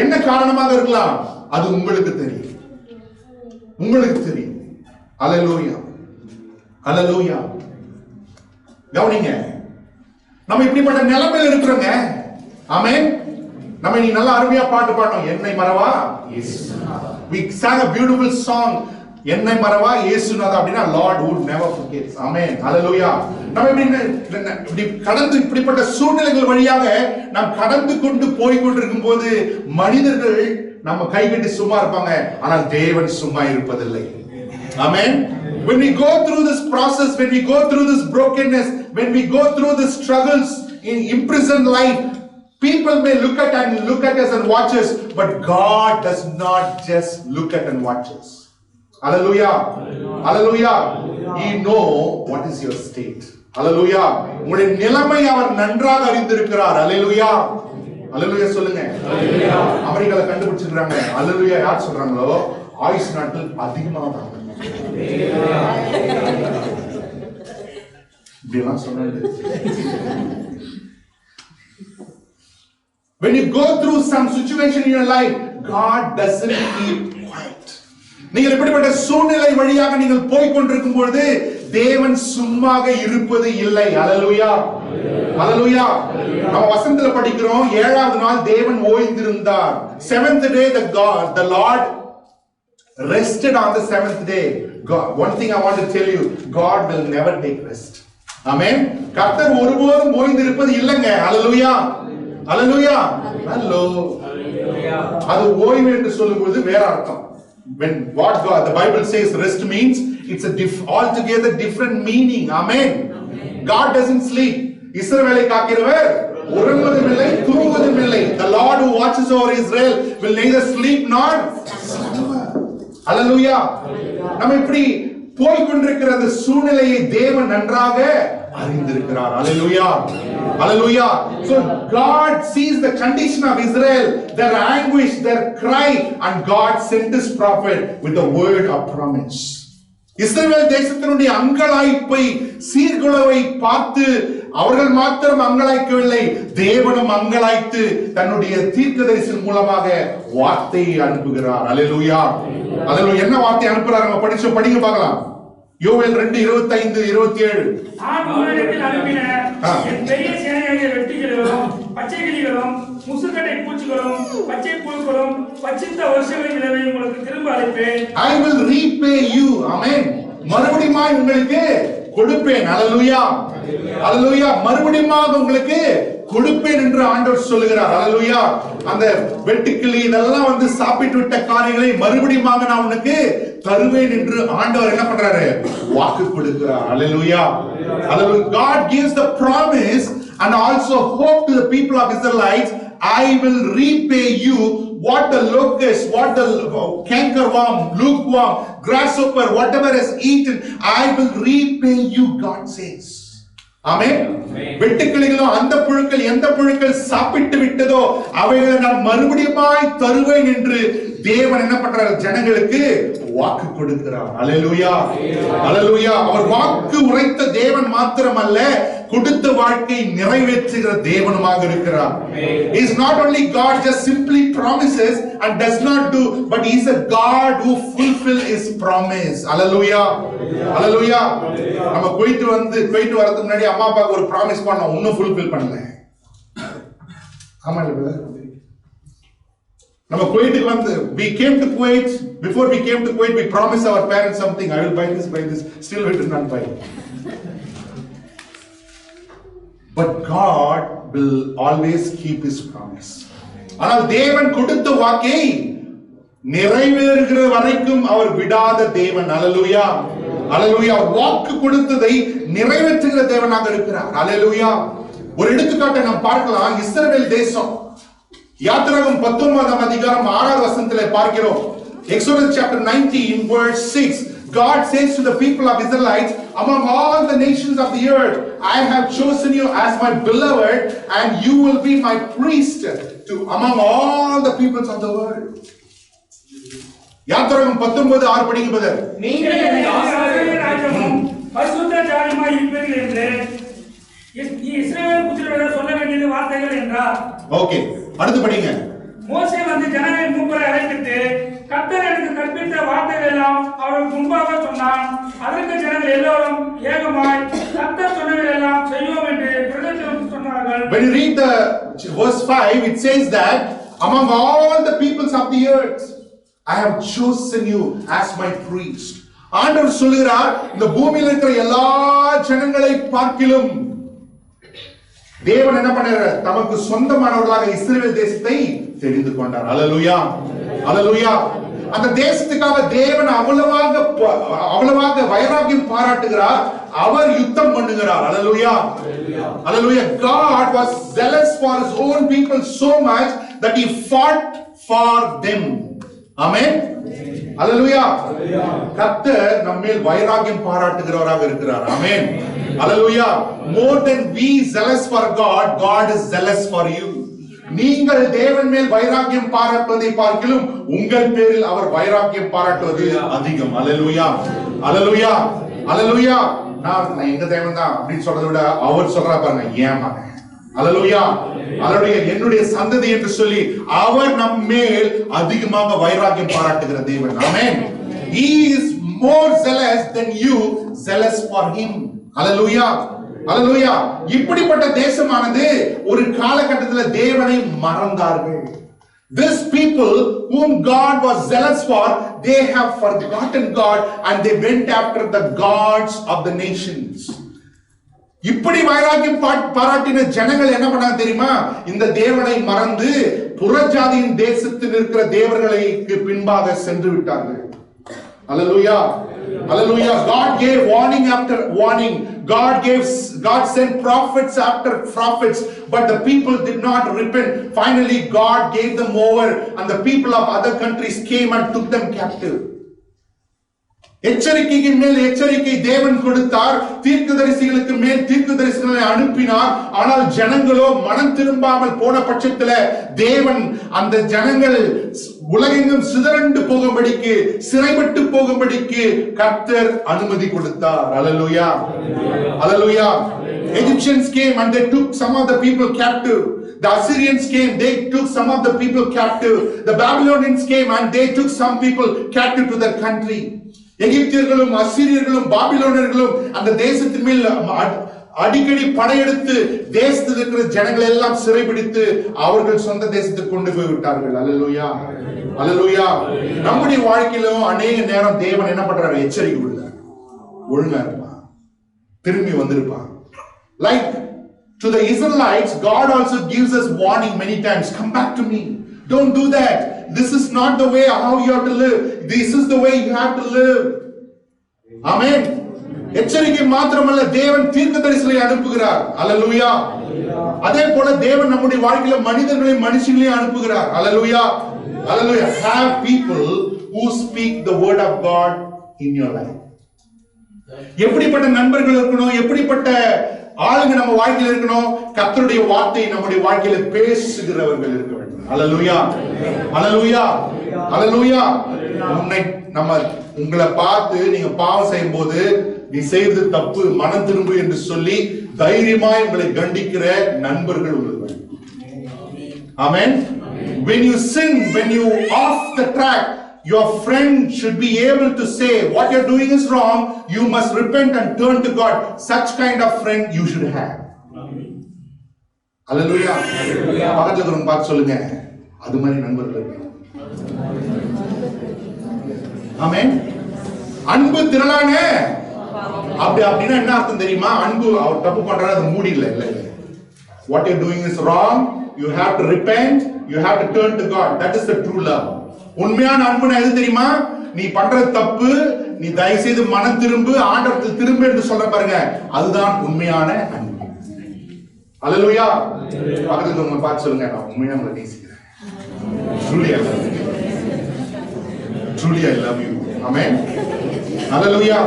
என்ன காரணமாக இருக்கலாம்? அது உங்களுக்கு தெரியும். உங்களுக்கு தெரியும். அல்லேலூயா. அல்லேலூயா. கவனிங்க. நம்ம இப்படிப்பட்ட நிலைமையில் இருக்கிறோங்க. ஆமென். நம்ம நீ நல்ல அருமையா பாட்டு பாடணும். என்னை மறவா இயேசுநாதா. We sang a beautiful song. என்னை மறவா இயேசுநாதா அப்படினா Lord would never forget. ஆமென். ஹalleluya. நம்ம இப்படி கடந்து இப்படிப்பட்ட சூழ்நிலைகள் வழியாக நாம் கடந்து கொண்டு போய் கொண்டிருக்கும் போது மனிதர்கள் நம்ம கைவிட்டு சும்மா இருப்பாங்க, ஆனால் தேவன் சும்மா இருப்பதில்லை. ஆமென். When we go through this process, when we go through this brokenness, when we go through the struggles in imprisoned life, people may look at us and watch us, but God does not just look at and watch us. Hallelujah. Hallelujah. He know what is your state. Hallelujah. உங்களுடைய நிலைமை அவர் நன்றாக அறிந்திருக்கிறார். Hallelujah. Hallelujah சொல்லுங்க. Hallelujah. அமெரிக்கால கண்டுபிடிச்சிருக்காங்க. Hallelujah யார் சொல்றாங்களோ ஆயுசு நாட்கள் அதிகமாகும். இப்படிலாம் சொன்னாங்க. When you go through some situation in your life, God doesn't keep quiet. நீங்கள் இப்படிப்பட்ட சூழ்நிலை வழியாக நீங்கள் போய் கொண்டிருக்கும் பொழுது தேவன் சும்மாக இருப்பது இல்லை. ஹalleluya. ஹalleluya. நம்ம வசனத்துல படிக்கிறோம், 7வது நாள் தேவன் ஓய்ந்திருந்தார். 7th day the Lord rested on the 7th day. God, one thing I want to tell you, God will never take rest. Amen. கர்த்தர் ஒருபோதும் ஓய்ந்திருப்பது இல்லைங்க. ஹalleluya. ஹalleluya. ஹலோ. அது ஓய்வு என்று சொல்லும்போது வேற அர்த்தம். When what God, the Bible says rest means, it's a altogether different meaning. Amen. God doesn't sleep. இஸ்ரவேலை காக்கிறவர் உறங்குவதும் இல்லை தூங்குவதும் இல்லை. The Lord who watches over Israel will neither sleep nor slumber. Hallelujah. நம்ம இப்படி போய் கொண்டிருக்கிற அந்த சூழ்நிலையை தேவன் நன்றாக அறிந்திருக்கிறார். Hallelujah. Hallelujah. So God sees the condition of Israel, their anguish, their cry, and God sent his prophet with the word of promise. இஸ்ரவேல் தேசத்தினுடைய அங்கலாய்ப்பை சீர்குலைவை பார்த்து அவர்கள் மாத்திரம் அங்கலாய்க்கவில்லை, தேவனும் அங்கலாய்த்து தன்னுடைய தீர்க்கதரிசியின் மூலமாக வார்த்தையை அனுப்புகிறார். அல்லேலூயா. அல்லேலூயா. என்ன வார்த்தை அனுப்புறாங்க? நம்ம படிங்க பார்க்கலாம். யோவேல் 2:25-27. நான் உலகத்தில் அனுப்பின என் பெரிய சேனையாகிய வெட்டுக்கிளிகளும் பச்சைக்கிளிகளும் முசுக்கட்டை பூச்சிகளும் பச்சை புழுக்களும் பச்சித்த வருஷங்களின் விளைவை உங்களுக்கு திரும்ப அளிப்பேன். I will repay you. ஆமென். மறுபடியும் உங்களுக்கு கொடுப்பேன். அல்லேலூயா. அல்லேலூயா. மறுபடியும் உங்களுக்கு கொடுப்பேன் என்று ஆண்டவர் சொல்லுகிறார். அல்லேலூயா. அந்த வெட்டுக்கிளி இதெல்லாம் வந்து சாப்பிட்டு விட்ட காரியங்களை மறுபடியும் நான் உனக்கு தருவேன் என்று ஆண்டவர் என்ன பண்றாரு? வாக்கு கொடுக்கிறார். அல்லேலூயா. Hallelujah. God gives the promise and also hope to the people of Israelites. I will repay you what the locust, what the cankerworm, lukewarm, grasshopper, whatever has eaten, I will repay you, God says. ஆமென். வெட்டுக்கிளிகளோ அந்த புழுக்கள் எந்த புழுக்கள் சாப்பிட்டு விட்டதோ அவைகளை நான் மறுபடியுமாய் தருவேன் என்று தேவன் என்ன பண்றார்? ஜனங்களுக்கு வாக்கு கொடுக்கிறார். அல்லேலூயா. அல்லேலூயா. அவர் வாக்கு உரைத்த தேவன் மாத்திரமல்ல, கொடுத்த வாழ்க்கை நிறைவேற்றுகிற தேவனுமாக இருக்கிறார். He is not only God just simply promises and does not do, but he is a God who fulfill his promise. அல்லேலூயா. அல்லேலூயா. நம்ம போயிட்டு வரதுக்கு முன்னாடி அம்மா அப்பாக்கு ஒரு ப்ராமிஸ் பண்ணோம், இன்னும் ஃபுல்ஃபில் பண்ணல. ஆமா இல்ல பிரதர்? நம்ம குவைட்டுக்கு வந்து we came to Kuwait. Before we came to Kuwait, we promised our parents something. I will buy this. Still we did not buy. But God will always keep His promise. ஆனால் தேவன் கொடுத்த வாக்கை நிறைவேறுகிற வரைக்கும் அவர் விடாத தேவன். அல்லேலூயா, அல்லேலூயா. வாக்கு கொடுத்ததை நிறைவேற்றுகிற தேவனாக இருக்கிறார். அல்லேலூயா. ஒரு எடுத்துக்காட்டை நாம் பார்க்கலாம். இஸ்ரவேல் தேசம், யாத்திராகமம் 19ஆம் அதிகாரம் 6வது வசனத்திலே பார்க்கிறோம். Exodus chapter 19 verse 6, God says to the people of Israelites, among all the nations of the earth, I have chosen you as my beloved, and you will be my priest to among all the peoples of the world. யாத்திராகமம் 19:6 படிங்க brother. நீங்கள் என்னை ஆசாரியராகவும் பரிசுத்த ஜாதியுமாய் இருப்பீர்கள் என்று இஸ்ரவேல் புத்திரரிடம் சொல்ல வேண்டிய வார்த்தைகள் என்றார். ஓகே, அடுத்து படிங்க. மோசே வந்து ஜனங்களை மூப்பரை அழைத்து கர்த்தர் எனக்கு கற்பித்த வார்த்தைகள் எல்லாம் அவர்களுக்கு முன்பாக சொன்னான். அதற்கு ஜனங்கள் எல்லோரும் ஏகமாய் கர்த்தர் சொன்னதை எல்லாம் செய்வோம் என்று பிரதிஜை சொன்னார்கள். When you read the verse 5, it says that among all the peoples of the earth, I have chosen you as my priest. ஆண்டவர் சொல்கிறார், இந்த பூமியில் இருக்கிற எல்லா ஜனங்களை பார்க்கிலும் தேவன் என்ன பண்ணார்? தமக்கு சொந்தமானவர்களாக இஸ்ரவேல் தேசத்தை தெரிந்து கொண்டார். அல்லேலூயா, அல்லேலூயா. அந்த தேசத்துக்காக தேவன் அவ்வளவாக வைராக்கியம் பாராட்டுகிறார். அவர் யுத்தம் பண்ணுகிறார். அல்லேலூயா, அல்லேலூயா. God was zealous for his own people so much that he fought for them. ஆமென், அல்லேலூயா. கர்த்தர் நம்மேல் வைராக்கியம் பாராட்டுகிறவராக இருக்கிறார். ஆமென், அல்லேலூயா. More than we zealous for God, God is zealous for you. நீங்கள் தேவன் மேல் வைராக்கியம் பாராட்டுவதை பார்க்கிலும் உங்கள் பேரில் அவர் வைராக்கியம் பாராட்டுவது அதிகம். அல்லேலூயா, அல்லேலூயா, அல்லேலூயா. நான் எங்க தேவன் தான் அப்படின்னு சொல்றதை விட அவர் சொல்றா பாருங்க, ஏன் மகன். அல்லேலூயா, அல்லேலூயா. என்னுடைய சந்ததி என்று சொல்லி அவர் நம் மேல் அதிகமாக வைராக்கியம் பாராட்டுகிற தேவன். ஆமென். He is more zealous than you zealous for him. அல்லேலூயா, அல்லேலூயா. இப்படிப்பட்ட தேசமானது ஒரு காலகட்டத்தில் தேவனை மறந்தார்கள். This people whom God was zealous for, they have forgotten God and they went after the gods of the nations. இப்படி வைராக்கியம் பாராட்டின ஜனங்கள் என்ன பண்ணாங்க தெரியுமா? இந்த தேவனை மறந்து புறஜாதியின் தேசத்தில் இருக்கிற தேவர்களுக்கு பின்பாக சென்று விட்டார்கள். Hallelujah, hallelujah. God gave warning after warning. God sent prophets after prophets, but the people did not repent. Finally God gave them over and the people of other countries came and took them captive. எச்சரிக்கைக்கு மேல் எச்சரிக்கை தேவன் கொடுத்தார். தீர்க்கதரிசிகளுக்கு மேல் தீர்க்கதரிசிகளை அனுப்பினார். ஆனால் ஜனங்களோ மனம் திரும்பாமல் போன பட்சத்தில் தேவன் அந்த ஜனங்கள் உலகெங்கும் சிதறண்டு போகும்படிக்கு, சிறைப்பட்டு போகும்படிக்கு கர்த்தர் அனுமதி கொடுத்தார். அல்லேலூயா, அல்லேலூயா. Egyptians came and they took some of the people captive. The Assyrians came, they took some of the people captive. The Babylonians came and they took some people captive to their country. எகிப்தியர்களும் அசீரியர்களும் பாபிலோனியர்களும் அந்த தேசத்தின் மேல் அடிக்கடி படையெடுத்து தேசத்தில் இருக்கிற ஜனங்களை எல்லாம் சிறைபிடித்து அவர்கள் சொந்த தேசத்துக்கு கொண்டு போய் விட்டார்கள். அல்லேலூயா, அல்லேலூயா. நம்முடைய வாழ்க்கையிலும் அநேக நேரம் தேவன் என்ன பண்றாரு? எச்சரிக்கை விடுறார். ஒழுங்கா இருப்பான், திரும்பி வந்திருப்பான். Like to the Israelites, God also gives us warning many times. Come back to me. Don't do that. This is not the way how you have to live. This is the way you have to live. Amen. எச்சரிக்கை மாத்திரமல்ல, தேவன் தீர்க்கதரிசிகளை அனுப்புகிறார். அல்லேலூயா. அதே போல தேவன் நம்முடைய வாழ்க்கையில மனிதர்களையும் மனுஷங்களையும் அனுப்புகிறார். அல்லேலூயா, அல்லேலூயா. Have people who speak the word of God in your life. எப்படிப்பட்ட நண்பர்கள் இருக்கணும், எப்படிப்பட்ட ஆளுங்க நம்ம வாழ்க்கையில இருக்கணும்? கர்த்தருடைய வார்த்தை நம்முடைய வாழ்க்கையில பேசுகிறவர்கள் இருக்க வேண்டும். அல்லேலூயா, அல்லேலூயா, அல்லேலூயா. உங்களை பார்த்து நீங்க பாவம் செய்யும் போது நீ செய்வது தப்பு, மனம் திரும்பு என்று சொல்லி தைரியமாய் உங்களை கண்டிக்கிற நண்பர்கள் உங்களுக்கு. ஆமென். When you sin, when you off the track, your friend should be able to say what you're doing is wrong, you must repent and turn to God. Such kind of friend you should have. Hallelujah. பக்கத்துல இருக்கிறவங்க பார்த்து சொல்லுங்க, அது மாதிரி நண்பர்கள் இருக்கணும். ஆமென். அன்பு திரளான அப்படின்னா என்ன அர்த்தம் தெரியுமா? அன்பு அவர் தப்பு பண்றாரு, அது மூடி இல்ல. What you're doing is wrong. You have to repent. You have to turn to God. That is the true love. உண்மையான அன்புனா எது தெரியுமா? நீ பண்றது தப்பு, நீ தயவு செய்து மனம் திரும்பு, ஆண்டவருக்கு திரும்பு என்று சொல்ற பாருங்க, அதுதான் உண்மையான அன்பு. அல்லேலூயா. பக்கத்துல உங்களை பார்த்து சொல்லுங்க, நான் உண்மையா உங்களை நேசிக்கிறேன். Truly I love you. Truly I love you. Amen. அல்லேலூயா.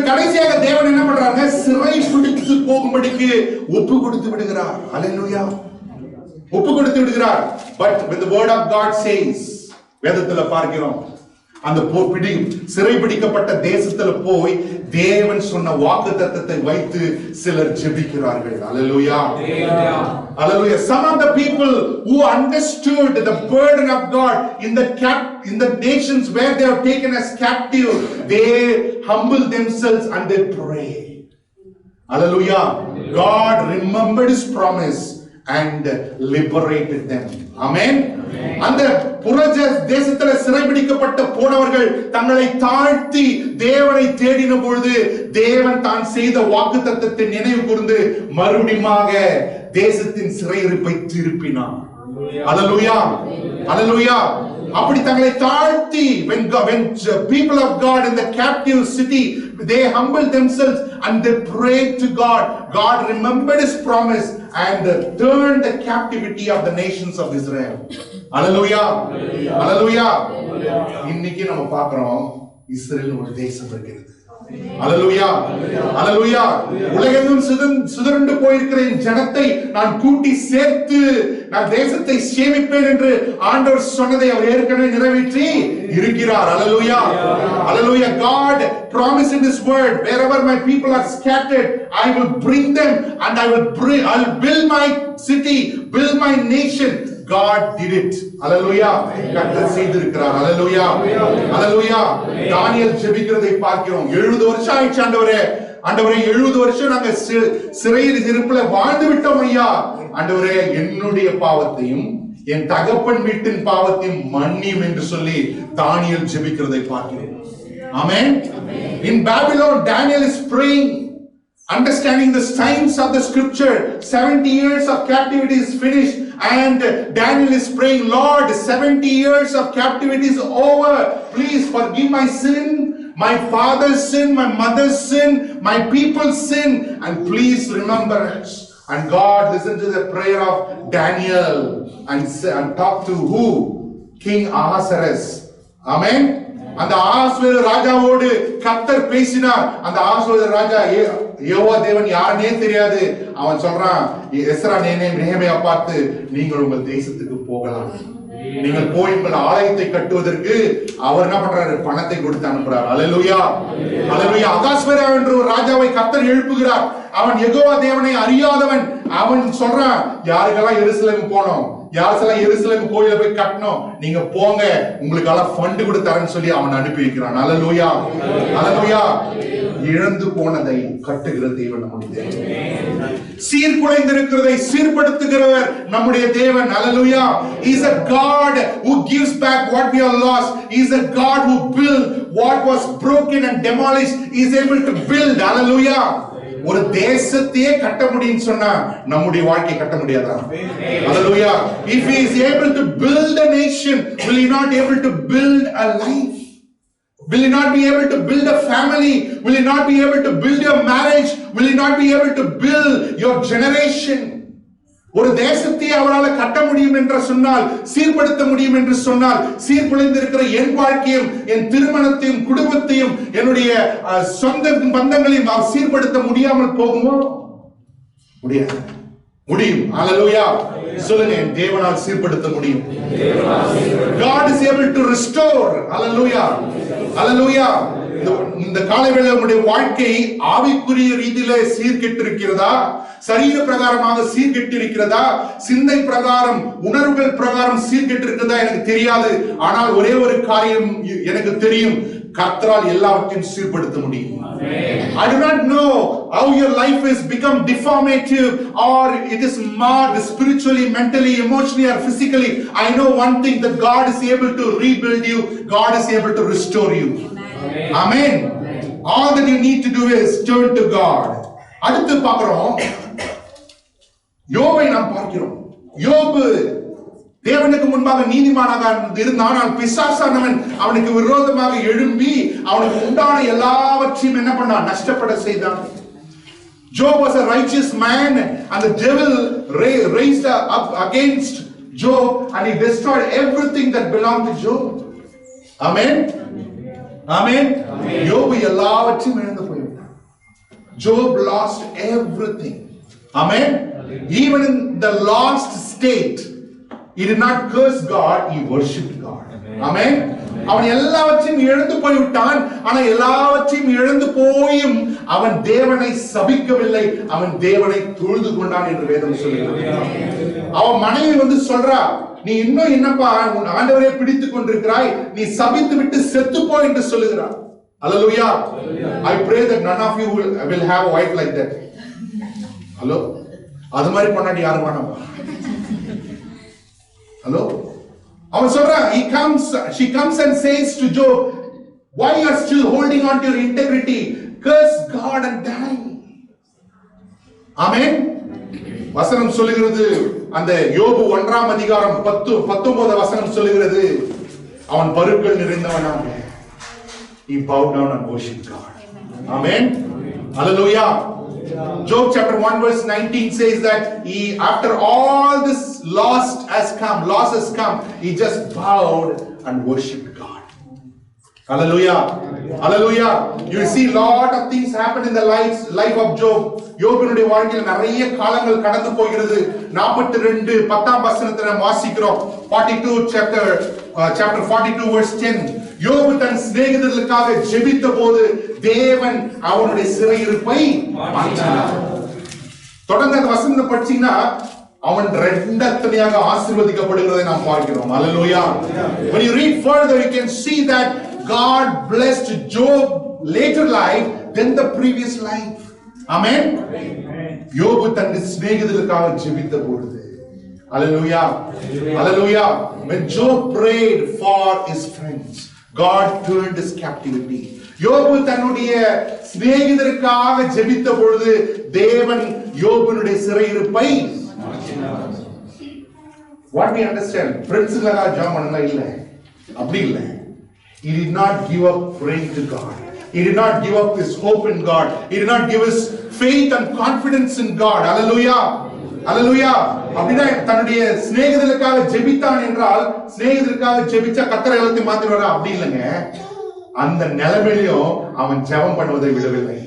கடைசியாக தேவன் என்ன பண்றாங்க? சிறை பிடித்து போகும்படிக்கு ஒப்பு கொடுத்து விடுகிறார். அல்லேலூயா. ஒப்பு கொடுத்து விடுகிறார். But when the word of God says, வேதத்துல பார்க்கிறோம், அந்த சிறை பிடிக்கப்பட்ட தேசத்துல போய் தேவன் சொன்ன வாக்குத்தத்தத்தை வைத்து சிலர் ஜெபிக்கிறார்கள். அல்லேலூயா. Hallelujah. Some of the people who understood the burden of God in the nations where they are taken as captive, they humble themselves and they pray. Hallelujah. God remembered his promise and liberated them. Amen. அந்த புறஜ தேசத்துல சிறைபிடிக்கப்பட்ட போனவர்கள் தங்களை தாழ்த்தி தேவனை தேடின பொழுது தேவன் தான் செய்த வாக்குத்தத்தத்தை நினைவு கூர்ந்து மறுபடியுமாக தேசத்தின் சிறையிருப்பை திருப்பினார். அல்லேலூயா. அல்லேலூயா. அப்படி தங்களை தாழ்த்தி, when people of God in the captive city, they humbled themselves and they prayed to God. God remembered his promise and turned the captivity of the nations of Israel. Hallelujah. Hallelujah. இன்னைக்கு நம்ம பார்க்கிறோம், Israel ஒரு தேசம் இருக்கிறது. அல்லேலூயா. அல்லேலூயா. உலகெங்கும் சிதறுண்டு போயிருக்கிற ஜனத்தை நான் கூட்டி சேர்த்து நான் தேசத்தை சேமிப்பேன் என்று ஆண்டவர் சொன்னதை அவர் ஏற்கனவே நிறைவேற்றி இருக்கிறார். அல்லேலூயா. அல்லேலூயா. God promised in his word, wherever my people are scattered, I will bring them and I'll build my city, build my nation. God did it. Hallelujah. கர்த்தர் செய்திருக்கிறார். Hallelujah. Hallelujah. தானியேல் ஜெபிக்கிறதை பார்க்கிறோம். 70 வருஷம் ஆயிடுச்சு ஆண்டவரே. ஆண்டவரே 70 வருஷம் நாங்க சிறையில் இருப்புல வாழ்ந்து விட்டோம் ஐயா. ஆண்டவரே என்னுடைய பாவத்தையும் என் தகப்பன் வீட்டின் பாவத்தையும் மன்னியும் என்று சொல்லி தானியேல் ஜெபிக்கிறதை பார்க்கிறோம். Amen. In Babylon, Daniel is praying, understanding the signs of the scripture. 70 years of captivity is finished. And Daniel is praying, Lord, 70 years of captivity is over. Please forgive my sin, my father's sin, my mother's sin, my people's sin, and please remember us. And God listened to the prayer of Daniel and talked to who? King Ahasuerus. Amen. அந்த ஆகாஸ்வேரு ராஜாவோடு கர்த்தர் பேசினார். அந்த ஆகாஸ்வேரு ராஜா யெகோவா தேவன் யாருன்னே தெரியாது. அவன் சொல்றான், Ezra நேஹெமியா பார்த்து, நீங்கள் உங்கள் தேசத்துக்கு போகலாம், நீங்கள் போய் உங்கள் ஆலயத்தை கட்டுவதற்கு அவர் என்ன பண்றாரு? பணத்தை கொடுத்து அனுப்புறார். அல்லேலூயா. அல்லேலூயா. அகாஸ்வேரா என்ற ஒரு ராஜாவை கர்த்தர் எழுப்புகிறார். அவன் யெகோவா தேவனை அறியாதவன். அவன் சொல்றான், யாருக்கெல்லாம் எருசலேம் போனோம், யாரெல்லாம் எருசலேம் கோயில போய் கட்டணும், நீங்க போங்க, உங்களுக்கெல்லாம் ஃபண்ட் கூட தரேன்னு சொல்லி அவன் அனுப்பி வைக்கிறான். அல்லேலூயா. அல்லேலூயா. இழந்து போனதை கட்டுகிற தேவன் நம்முடைய தேவன். சீர்குலைந்திருக்கிறதை சீர்படுத்துகிறவர் நம்முடைய தேவன். அல்லேலூயா. He is a God who gives back what we have lost. He is a God who built what was broken and demolished. He is able to build. Hallelujah. ஒரு தேசத்தையே கட்ட முடியும் சொன்னா நம்முடைய வாழ்க்கையை கட்ட முடியாதா? Hallelujah. If he is able to build a nation, will he not able to build a life? Will he not be able to build a family? Will he not be able to build your marriage? Will he not be able to build your generation? ஒரு தேசத்தை அவரால் கட்ட முடியும் என்று சொன்னால், சீர்படுத்த முடியும் என்று சொன்னால், சீர்குலைந்திருக்கிற என் வாழ்க்கையும் என் திருமணத்தையும் குடும்பத்தையும் என்னுடைய சொந்த பந்தங்களையும் அவர் சீர்படுத்த முடியாமல் போகுமோ? முடியாது. முடியும். அல்லேலூயா. சொல்லுங்க, என் தேவனால் சீர்படுத்த முடியும். God is able to restore. Hallelujah. Hallelujah. இந்த காலவேளை உங்களுடைய வாழ்க்கை ஆவிக்குரிய ரீதியிலே சீர்கெட்டு இருக்கிறதா? சரீர பிரகாரமாக சீர்கெட்டு இருக்கிறதா? சிந்தை பிரகாரம், உணர்வுகள் பிரகாரம் சீர்கெட்டு இருக்கிறதா? எனக்கு தெரியாது. ஆனால் ஒரே ஒரு காரியம் எனக்கு தெரியும். கர்த்தரால் எல்லாவற்றையும் சீர்படுத்த முடியும். I do not know how your life has become deformative or it is marred spiritually, mentally, emotionally or physically. I know one thing, that God is able to rebuild you. God is able to restore you. Amen. All that you need to do is turn to God. அடுத்து பார்க்கிறோம், யோபை நாம் பார்க்கிறோம். யோபு தேவனுக்கு முன்பாக நீதிமானாக இருந்தான். ஆனால் பிசாசானவன் அவனுக்கு விரோதமாக எழும்பி அவனுக்கு உண்டான எல்லாவற்றையும் என்ன பண்ணான்? நஷ்டப்பட செய்தான். Job was a righteous man and the devil raised up against Job and he destroyed everything that belonged to Job. Amen. Amen. யோபு எல்லாவற்றையும் இழந்து போய்விட்டான். Job lost everything. Amen. Even in the lost state, he did not curse God, he worshipped God. Amen. அவன் எல்லாவற்றையும் இழந்து போய்விட்டான். ஆனா எல்லாவற்றையும் இழந்து போயும் அவன் தேவனை சபிக்கவில்லை, அவன் தேவனை தொழுது கொண்டான் என்று வேதம் சொல்கிறது. அவன் மனைவி சொல்றா, நீ இன்னும் என்னப்பா உன் ஆண்டவரை பிடித்துக் கொண்டிருக்கிறாய், நீ சபித்து விட்டு செத்துப்போ என்று சொல்லுகிறார். Hallelujah. I pray that none of you will have a wife like that. Hello. அது மாதிரி பொண்டாட்டி யாரு வேணாமா? Hello. அவன் சொல்றான், she comes and says to Job, why you are still holding on to your integrity? Curse God and die. Amen. வசனம் சொல்லுகிறது, அந்த யோபு 1ஆம் அதிகாரம் 19 வசனம் சொல்லுகிறது, அவன் பருக்கள் நிறைந்தவனாக he bowed down and worshiped God. Amen. Hallelujah. Job chapter 1 verse 19 says that he, after all this loss has come, he just bowed and worshipped God. Hallelujah. Hallelujah. You see lot of things happen in the life of Job. யோபுனுடைய வாழ்க்கையில் நிறைய காலங்கள் கடந்து போகிறது. 42 10ஆம் வசனத்தை நாம் வாசிக்கிறோம். 42 chapter 42 verse 10. யோபு தன் சிநேகிதர்களுக்காக ஜெபித்த போது தேவன் அவனுடைய சிறையிருப்பை மாற்றினார். தொடர்ந்து அந்த வசனத்தை படிச்சீங்கன்னா அவன் இரண்டத்தனையாக ஆசீர்வதிக்கப்படுகிறதை நாம் பார்க்கிறோம். Hallelujah. When you read further, you can see that God blessed Job later life than the previous life. Amen. யோபு தன் சிநேகிதர்களுக்காக ஜெபித்த பொழுது, Hallelujah. Hallelujah. When Job prayed for his friends, God turned his captivity. யோபு தன்னுடைய சிநேகிதருக்காக ஜெபித்த பொழுது தேவன் யோபுனுடைய சிறையிருப்பை மாற்றினார். What we understand, பிரின்சிபலாக ஜெபம் பண்ணல இல்ல, அப்படி இல்ல. He did not give up praying to God. He did not give up his hope in God. He did not give his faith and confidence in God. Hallelujah. Hallelujah. அப்படினா தன்னுடைய சிநேகிதர்களுக்காக ஜெபித்தான் என்றால், சிநேகிதர்களுக்காக ஜெபிச்சா கர்த்தர் எல்லாத்தையும் மாத்திடுவாரா? அப்படி இல்லங்க. அந்த நிலைமையிலும் அவன் ஜெபம் பண்ணுவதை விடவில்லை.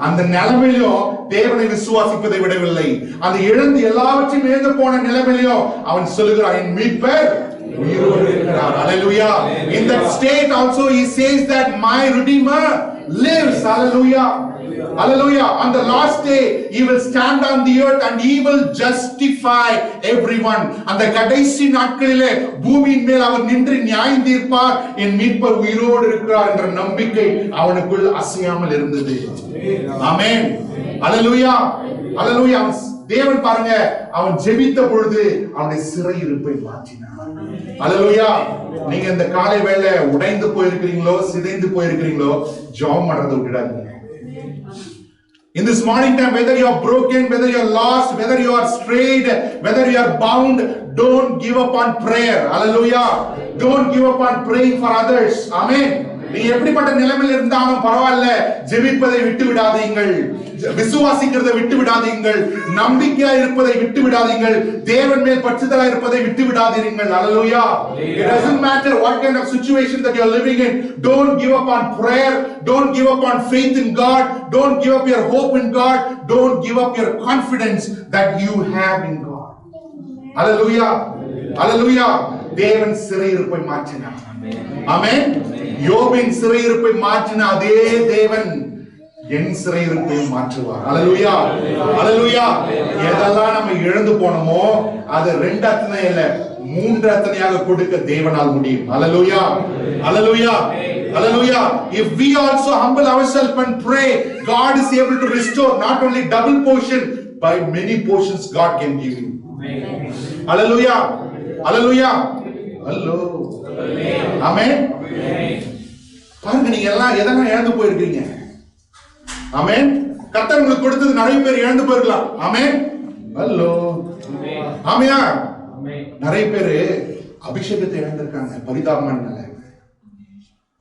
அந்த நிலைமையிலும் தேவனை விசுவாசிப்பதை விடவில்லை. அந்த இழந்து எல்லாவற்றையும் இழந்து போன நிலைமையிலும் அவன் சொல்லுகிறான், என் மீட்பர் உயிரோடு இருக்கிறார். Hallelujah. In that state also he says that my redeemer lives. Hallelujah. Hallelujah. On the last day he will stand on the earth and he will justify everyone. அந்த கடைசி நாட்களிலே பூமியின் மேல் அவர் நின்று நியாயம் தீர்ப்பார். என் மீட்பர் உயிரோடு இருக்கிறார் என்ற நம்பிக்கை அவனுக்குள் அசையாமல் இருந்தது. ஆமென். Hallelujah. Hallelujah. தேவன் பாருங்க, அவன் ஜெபித்த பொழுது அவனுடைய சிறையிருப்பை மாற்றினார். Hallelujah. நீங்க இந்த காலை வேளை உடைந்து போயிருக்கிறீங்களோ, சிதைந்து போயிருக்கிறீங்களோ, ஜெபம் பண்றதை விட்டுடாதீங்க. In this morning time, whether you are broken, whether you are lost, whether you are strayed, whether you are bound, don't give up on prayer. Hallelujah. Don't give up on praying for others. Amen. நீ எப்படிப்பட்ட நிலைமையில் இருந்தாலும் பரவாயில்ல, ஜெபிப்பதை விட்டு விடாதீங்கள், விசுவாசிக்கிறதை விட்டு விடாதீங்கள், நம்பிக்கையா இருப்பதை விட்டு விடாதீங்கள், தேவன் மேல் பற்றுதலா இருப்பதை விட்டு விடாதீர்கள். Hallelujah. It doesn't matter what kind of situation that you are living in. Don't give up on prayer. Don't give up on faith in God. Don't give up your hope in God. Don't give up your confidence that you have in God. Hallelujah. Hallelujah. தேவன் சிறையிருப்பை மாற்றினார். ஆமென். யோபின் சிறையிருப்பை மாற்றின அதே தேவன் என் சிறையிருப்பை மாற்றுவார். Hallelujah. Hallelujah. எதெல்லாம் நம்ம இழந்து போனோமோ அது 2 அத்தனை இல்ல 3 அத்தனையாக கொடுக்க தேவனால் முடியும். Hallelujah. Hallelujah. Hallelujah. If we also humble ourselves and pray, God is able to restore not only double portion, by many portions God can give you. Hallelujah. Hallelujah. Hello. Amen. பாருங்க, நீங்க எல்லாம் எதெல்லாம் இழந்து போயிருக்கீங்க. ஆமென். கர்த்தர் உங்களுக்கு கொடுத்தது நிறைய பேர் இழந்து போயிருக்கலாம். ஆமென். ஹலோ. ஆமென். நிறைய பேர் அபிஷேகத்தை இழந்திருக்காங்க பரிதாபமான.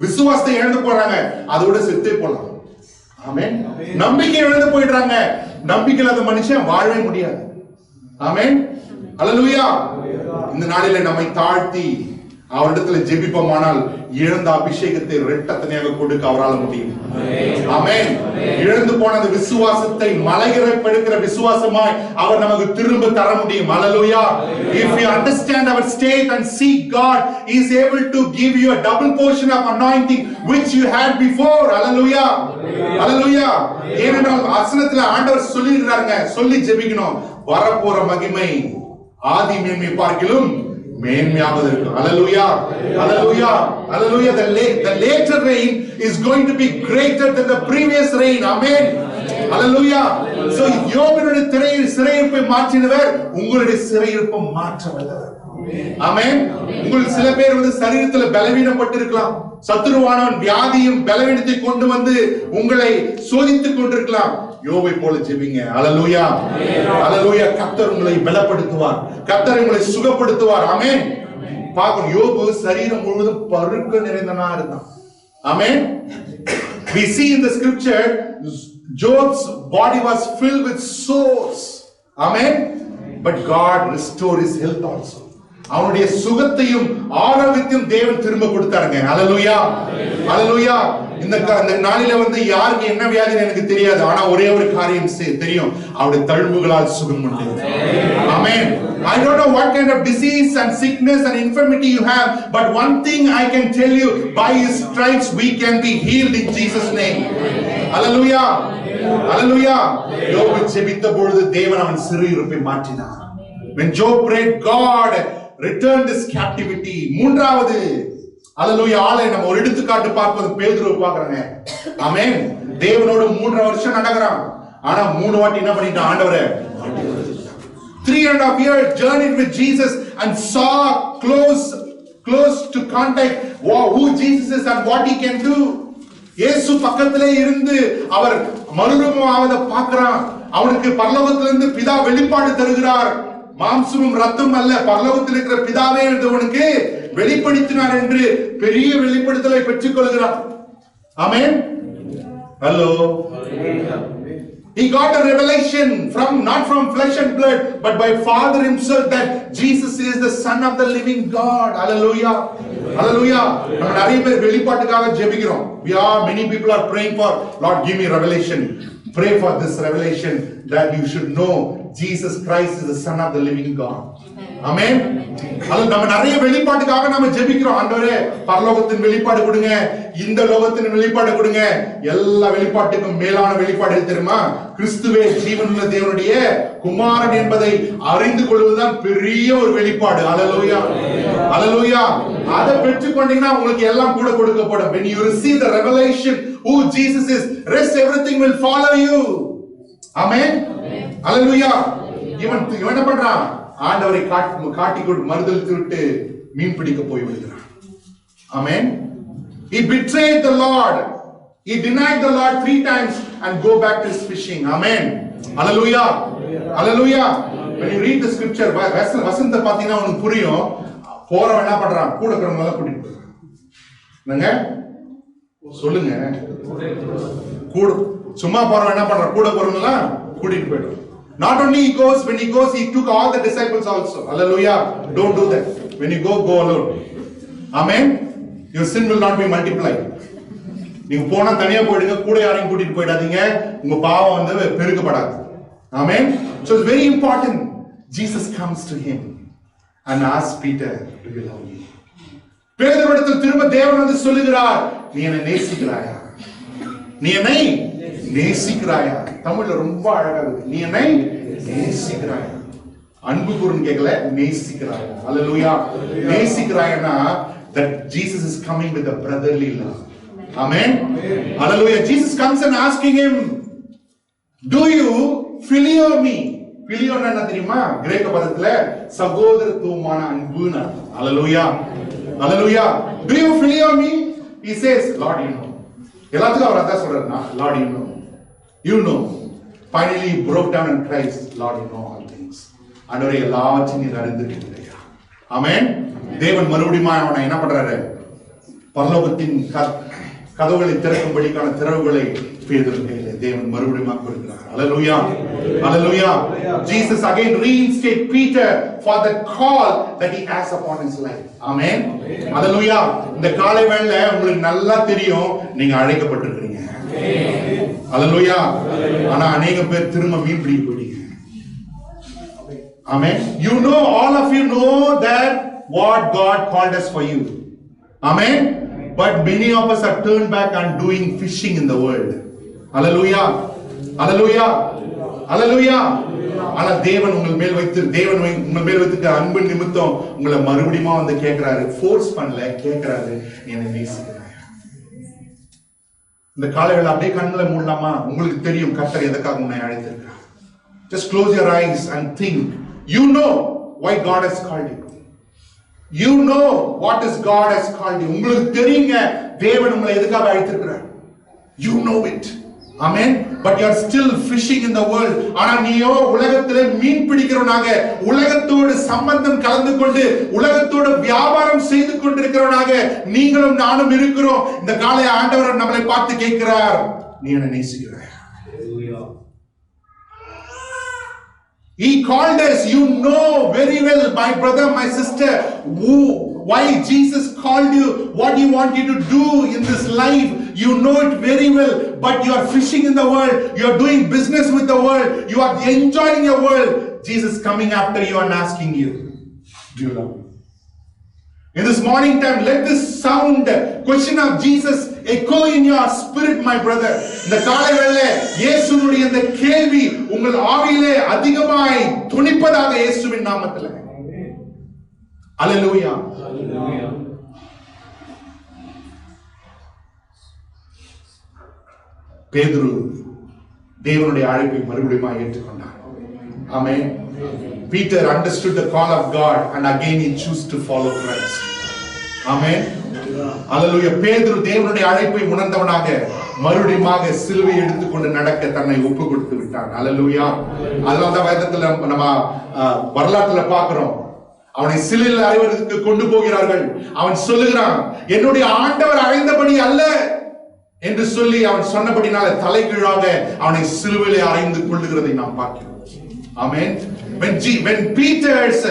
விசுவாசத்தை இழந்து போறாங்க, அதோட செத்தே போலாம். ஆமென். நம்பிக்கை இழந்து போயிடுறாங்க, நம்பிக்கை இல்லாத மனுஷன் வாழவே முடியாது. ஆமென். ஹல்லேலூயா. இந்த நாளிலே நம்மை தாழ்த்தி அவரிடத்துல ஜெபிப்போமானால் இழந்த அபிஷேகத்தை இரட்டத்தனையாக கொடுக்க அவரால் முடியும். ஆமென். இழந்து போன அந்த விசுவாசத்தை மலையிறப்பெடுக்கிற விசுவாசமாய் அவர் நமக்கு திரும்ப தர முடியும். ஹல்லேலூயா. If we understand our state and seek God, he is able to give you a double portion of anointing which you had before. Hallelujah. Hallelujah. ஏனென்றால் வசனத்துல ஆண்டவர் சொல்லிடுறாங்க, சொல்லி ஜெபிக்கணும். வரப்போற மகிமை ஆதி மேன்மை பார்க்கிலும் மேன்மையாக இருக்கும். Hallelujah. Hallelujah. Hallelujah. The later rain is going to be greater than the previous rain. Amen. Hallelujah. So யோபுடைய சிறையிருப்பை மாற்றினவர் உங்களுடைய சிறையிருப்பை மாற்ற வல்லவர். ஆமென். உங்களுக்கு சில பேர் சரீரத்தில் பலவீனப்பட்டு இருக்கலாம். சத்துருவானவன் வியாதியும் பலவீனத்தை கொண்டு வந்து உங்களை சோதித்துக் கொண்டிருக்கலாம். யோபை போல ஜெபிங்க. ஹல்லேலூயா. ஹல்லேலூயா. கர்த்தர் உங்களை பலப்படுத்துவார், கர்த்தர் உங்களை சுகப்படுத்துவார். ஆமென். பாருங்க, யோபு சரீரம் முழுவதும் பருக்க நிறைந்தவனா இருந்தான். ஆமென். We see in the scripture Job's body was filled with sores. Amen. But God restored his health also. அவனுடைய சுகத்தையும் ஆரோக்கியத்தையும் தேவன் திரும்ப கொடுத்தாருங்க. ஹல்லேலூயா. ஹல்லேலூயா. இந்த நாளில யாருக்கு என்ன வியாதி எனக்கு தெரியாது, ஆனா ஒரே ஒரு காரியம் தெரியும், அவருடைய தழும்புகளால் சுகம் உண்டு. ஆமென். I don't know what kind of disease and sickness and infirmity you have, but one thing I can tell you, by his stripes we can be healed in Jesus name. Hallelujah. Hallelujah. யோபு ஜெபித்த பொழுது தேவன் அவன் சிறையிருப்பை மாற்றினார். When Job prayed, God returned his captivity. மூன்றாவது ஹல்லேலூயா ஆளை நம்ம ஒரு எடுத்துக்காட்டு பார்ப்பது பேதுருவை பார்க்கறங்க. ஆமென். தேவனோடு 3 வருஷம் நடக்கறான், ஆனா 3 வாட்டி என்ன பண்ணிட்டான் ஆண்டவரே? 3.5 years journeyed with Jesus and saw close to contact who Jesus is and what he can do. இயேசு பக்கத்திலே இருந்து அவர் மறுரூபமாவதை பார்க்கறான். அவனுக்கு பரலோகத்திலிருந்து பிதா வெளிப்பாடு தருகிறார். மாம்சமும் ரத்தமும் அல்ல, பரலோகத்தில் இருக்கிற பிதாவே அவனுக்கு வெளிப்படுத்தினார் என்று பெரிய வெளிப்படுத்தலை பெற்றுக் கொள்கிறார். ஆமென். Hello. He got a revelation not from flesh and blood, but by Father himself, that Jesus is the Son of the living God. Hallelujah. Hallelujah. நம்ம நிறைய பேர் வெளிப்பாட்டுக்காக ஜெபிக்கிறோம். Many people are praying for, Lord, give me revelation. Pray for this revelation that you should know Jesus Christ is the Son of the living God. Amen. நம்ம நிறைய வெளிப்பாட்டுக்காக நாம ஜெபிக்கிறோம். ஆண்டவரே பரலோகத்தின் வெளிப்பாடு கொடுங்க, இந்த லோகத்தின் வெளிப்பாடு கொடுங்க. எல்லா வெளிப்பாட்டுக்கும் மேலான வெளிப்பாடு தெரியுமா? கிறிஸ்துவே ஜீவனுள்ள தேவனுடைய குமாரன் என்பதை அறிந்து கொள்வதுதான் பெரிய ஒரு வெளிப்பாடு. ஹல்லேலூயா. ஹல்லேலூயா. அதை பெற்றுக்கொண்டீங்கன்னா உங்களுக்கு எல்லாம் கூட கொடுக்கப்படும். When you receive the revelation who Jesus is, rest everything will follow you. Amen. Hallelujah. இவன் என்ன பண்றான்? ஆண்டவரை காட்டி கொண்டு மறுதலித்து விட்டு மீன் பிடிக்க போய் விடுகிறான். ஆமென். He betrayed the Lord. He denied the Lord 3 times and go back to his fishing. Amen. Hallelujah. Hallelujah. When you read the scripture, வசனத்தை பார்த்தீங்கன்னா உங்களுக்கு புரியும். போறவன் என்ன பண்றான்? கூட இருக்கிறவங்க கூட்டிட்டு போறான். என்னங்க சொல்லுங்க? கூட சும்மா போறவன் என்ன பண்றான்? கூட போறவங்க கூட்டிட்டு போயிடுறான். Not only when he goes, he took all the disciples also. Hallelujah. Don't do that. When you go alone. Amen. Your sin will not be multiplied. நீங்க போனா தனியா போயிடுங்க, கூட யாரையும் கூட்டிட்டு போயிடாதீங்க, உங்க பாவம் பெருக்கப்படாது. Amen. So it's very important. Jesus comes to him and asks Peter, do you love me? பேதுருவிடத்தில் திரும்ப தேவன் சொல்லுகிறார், நீ என்னை நேசிக்கிறாயா? நீ என்னை நேசிக்கிறாயா? தமிழ்ல ரொம்ப அழகா இருக்கு. நீ என்னை நேசிக்கிறாயா? அன்பு கூறுன்னு கேட்கல, நேசிக்கிறாயா? ஹல்லேலூயா. நேசிக்கிறாயனா that Jesus is coming with a brotherly love. Amen. Hallelujah. Jesus comes and asking him, do you phileo me? Phileo என்ன தெரியுமா? கிரேக்க பதத்துல சகோதரத்துவமான அன்புன்னு அர்த்தம். Hallelujah. Hallelujah. Do you phileo me? He says, Lord, you know. எல்லாத்துக்கும் அவர் அதான் சொல்றாருன்னா, Lord, you know. You know. Finally he broke down and cries, Lord, you know all things. ஆண்டவரே எல்லாவற்றையும் நீர் அறிந்திருக்கிறீர். ஆமென். தேவன் மறுபடியும் அவனை என்ன பண்றாரு? பரலோகத்தின் கதவுகளை திறக்கும்படிக்கான திறவுகளை பேதுருவிலே தேவன் மறுபடியும் கொடுக்கிறார். Hallelujah. Hallelujah. Jesus again reinstate Peter for the call that he has upon his life. Amen. Hallelujah. இந்த காலை வேளையில உங்களுக்கு நல்லா தெரியும் நீங்க அழைக்கப்பட்டிருக்கீங்க. Hallelujah. ஆனா अनेक பேர் திரும்ப மீன் பிடிக்க போறீங்க. Amen. You know, all of you know that what God called us for you. Amen. But many of us are turned back and doing fishing in the world. Hallelujah. Hallelujah. Hallelujah. ஆனா தேவன் உங்கள் மேல் வைத்திருக்கிற அன்பு நிமித்தம் உங்களை மறுபடியும் வந்து கேட்கிறாரு. ஃபோர்ஸ் பண்ணல, கேட்கிறாரு, என்னை நேசிக்கிறாய். இந்த காலையில அப்படியே கண்களை மூடலாமா? உங்களுக்கு தெரியும் கர்த்தர் எதற்காக உன்னை அழைத்திருக்கிறார். Just close your eyes and think. You know why God has called you. You know what is God has called you. உங்களுக்கு தெரியுங்க தேவன் உங்களை எதுக்காக அழைத்திருக்கிறார். You know it. Amen. But you are still fishing in the world. ஆனா நீயோ உலகத்திலே மீன் பிடிக்கிறவனாக, உலகத்தோடு சம்பந்தம் கலந்து கொண்டு உலகத்தோடு வியாபாரம் செய்து கொண்டிருக்கிறவனாக நீங்களும் நானும் இருக்கிறோம். இந்த காலை ஆண்டவர் நம்மளை பார்த்து கேட்கிறார், நீ என்ன நேசிக்கிறாய்? He called us. You know very well, my brother, my sister, why Jesus called you, what He wants you to do in this life. You know it very well, but you are fishing in the world. You are doing business with the world. You are enjoying your world. Jesus coming after you and asking you, do you love me? In this morning time, let this sound, question of Jesus, echo in your spirit, my brother. இந்த காலை வேளையிலே இயேசுவுடைய இந்த கேள்வி உங்கள் ஆவியிலே அதிகமாய் துணிப்பதாக இயேசுவின் நாமத்திலே. Hallelujah. Hallelujah. பேதுரு தேவனுடைய அழைப்பை மறுபடியும் ஏற்றுக்கொண்டார். Amen. Peter understood the call of God and again he chose to follow Christ. Amen. Hallelujah. பேதுரு தேவனுடைய அழைப்பை உணர்ந்தவனாக மறுபடியும் சிலுவை எடுத்துக்கொண்டு நடக்க தன்னை ஒப்பு கொடுத்து விட்டான். Hallelujah. அதனால்தான் வேதத்துல நம்ம வரலாற்றுல பார்க்கிறோம், அவனை சிலுவையில் அறைவதற்கு கொண்டு போகிறார்கள். அவன் சொல்லுகிறான், என்னுடைய ஆண்டவர் அறைந்தபடி அல்ல என்று சொல்லி அவன் சொன்னபடினால தலைகீழாக அவனை சிலுவையிலே அறைந்து கொள்ளுகிறதை நாம் பார்க்கிறோம். Amen. When Peter's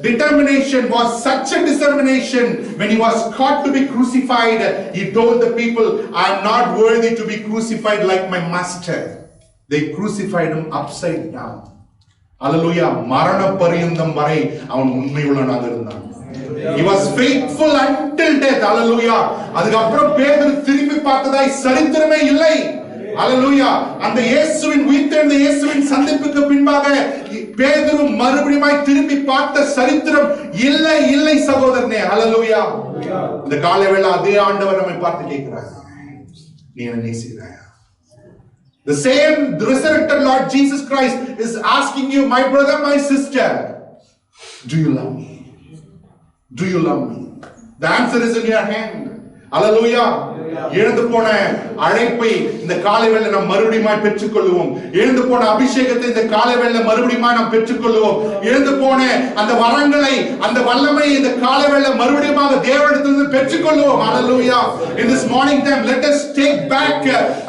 determination was such a determination, when he was caught to be crucified, he told the people, I am not worthy to be crucified like my master. They crucified him upside down. Hallelujah. மரண பரியந்தம் வரை அவன் உண்மையுள்ளவனாக இருந்தான். He was faithful until death. Hallelujah. அதுக்கப்புறம் பேதுரு திரும்பி பார்த்ததாய் சரித்திரமே இல்லை. Hallelujah. அந்த இயேசுவின் உயிர்த்தெழுந்த இயேசுவின் சந்திப்புக்கு பின்பாக பேதுரு மறுபடியும் திரும்பி பார்த்த சரித்திரம் இல்லை சகோதரனே. Hallelujah. இந்த காலை வேளை அதே ஆண்டவர் நம்மை பார்த்து கேட்கிறார், நீ என்ன நேசிக்கிறாயா? The same resurrected Lord Jesus Christ is asking you, my brother, my sister, do you love me? Do you love me? The answer is in your hand. Hallelujah. எழுந்து போன அழைப்பை இந்த காலை வேளை நாம் மறுபடியும் பெற்றுக்கொள்வோம். எழுந்து போன அபிஷேகத்தை இந்த காலை வேளை மறுபடியும் நாம் பெற்றுக்கொள்வோம். எழுந்து போன அந்த வரங்களை, அந்த வல்லமையை இந்த காலை வேளை மறுபடியும் தேவனிடத்திலிருந்து பெற்றுக்கொள்வோம். Hallelujah. In this morning time, let us take back,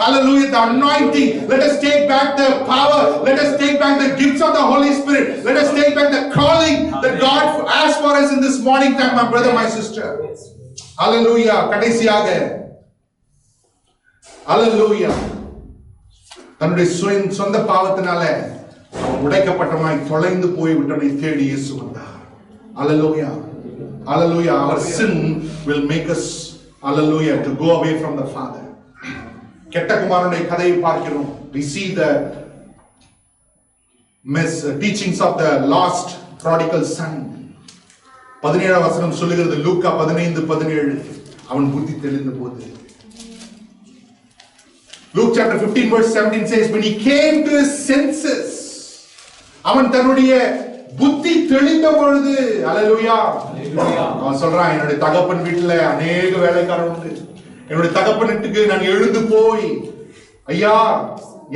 hallelujah, the anointing. Let us take back the power. Let us take back the gifts of the Holy Spirit. Let us take back the calling that God has for us in this morning time, my brother, my sister. Hallelujah. கடைசியாக Hallelujah. தன்னுடைய சொந்த பாவத்தினால உடைக்கப்பட்டவனாய் தொலைந்து போய் விட்டவனை தேடி இயேசு வந்தார். Hallelujah. Hallelujah. Our sin will make us, hallelujah, to go away from the Father. கெட்ட குமாரனுடைய கதையை பார்க்கிறோம். We see the teachings of the lost prodigal son. 17ஆம் வசனம் சொல்லுகிறது, லூக்கா 15:17, அவன் புத்தி தெளிந்த போது. Luke chapter 15 verse 17 says, when he came to his senses, அவன் தன்னுடைய புத்தி தெளிந்த பொழுது, அல்லேலூயா, அவன் சொல்றான், என்னுடைய தகப்பன் வீட்டுல அநேக வேலைக்காரன் உண்டு, என்னுடைய தகப்பன் வீட்டுக்கு நான் எழுந்து போய், ஐயா,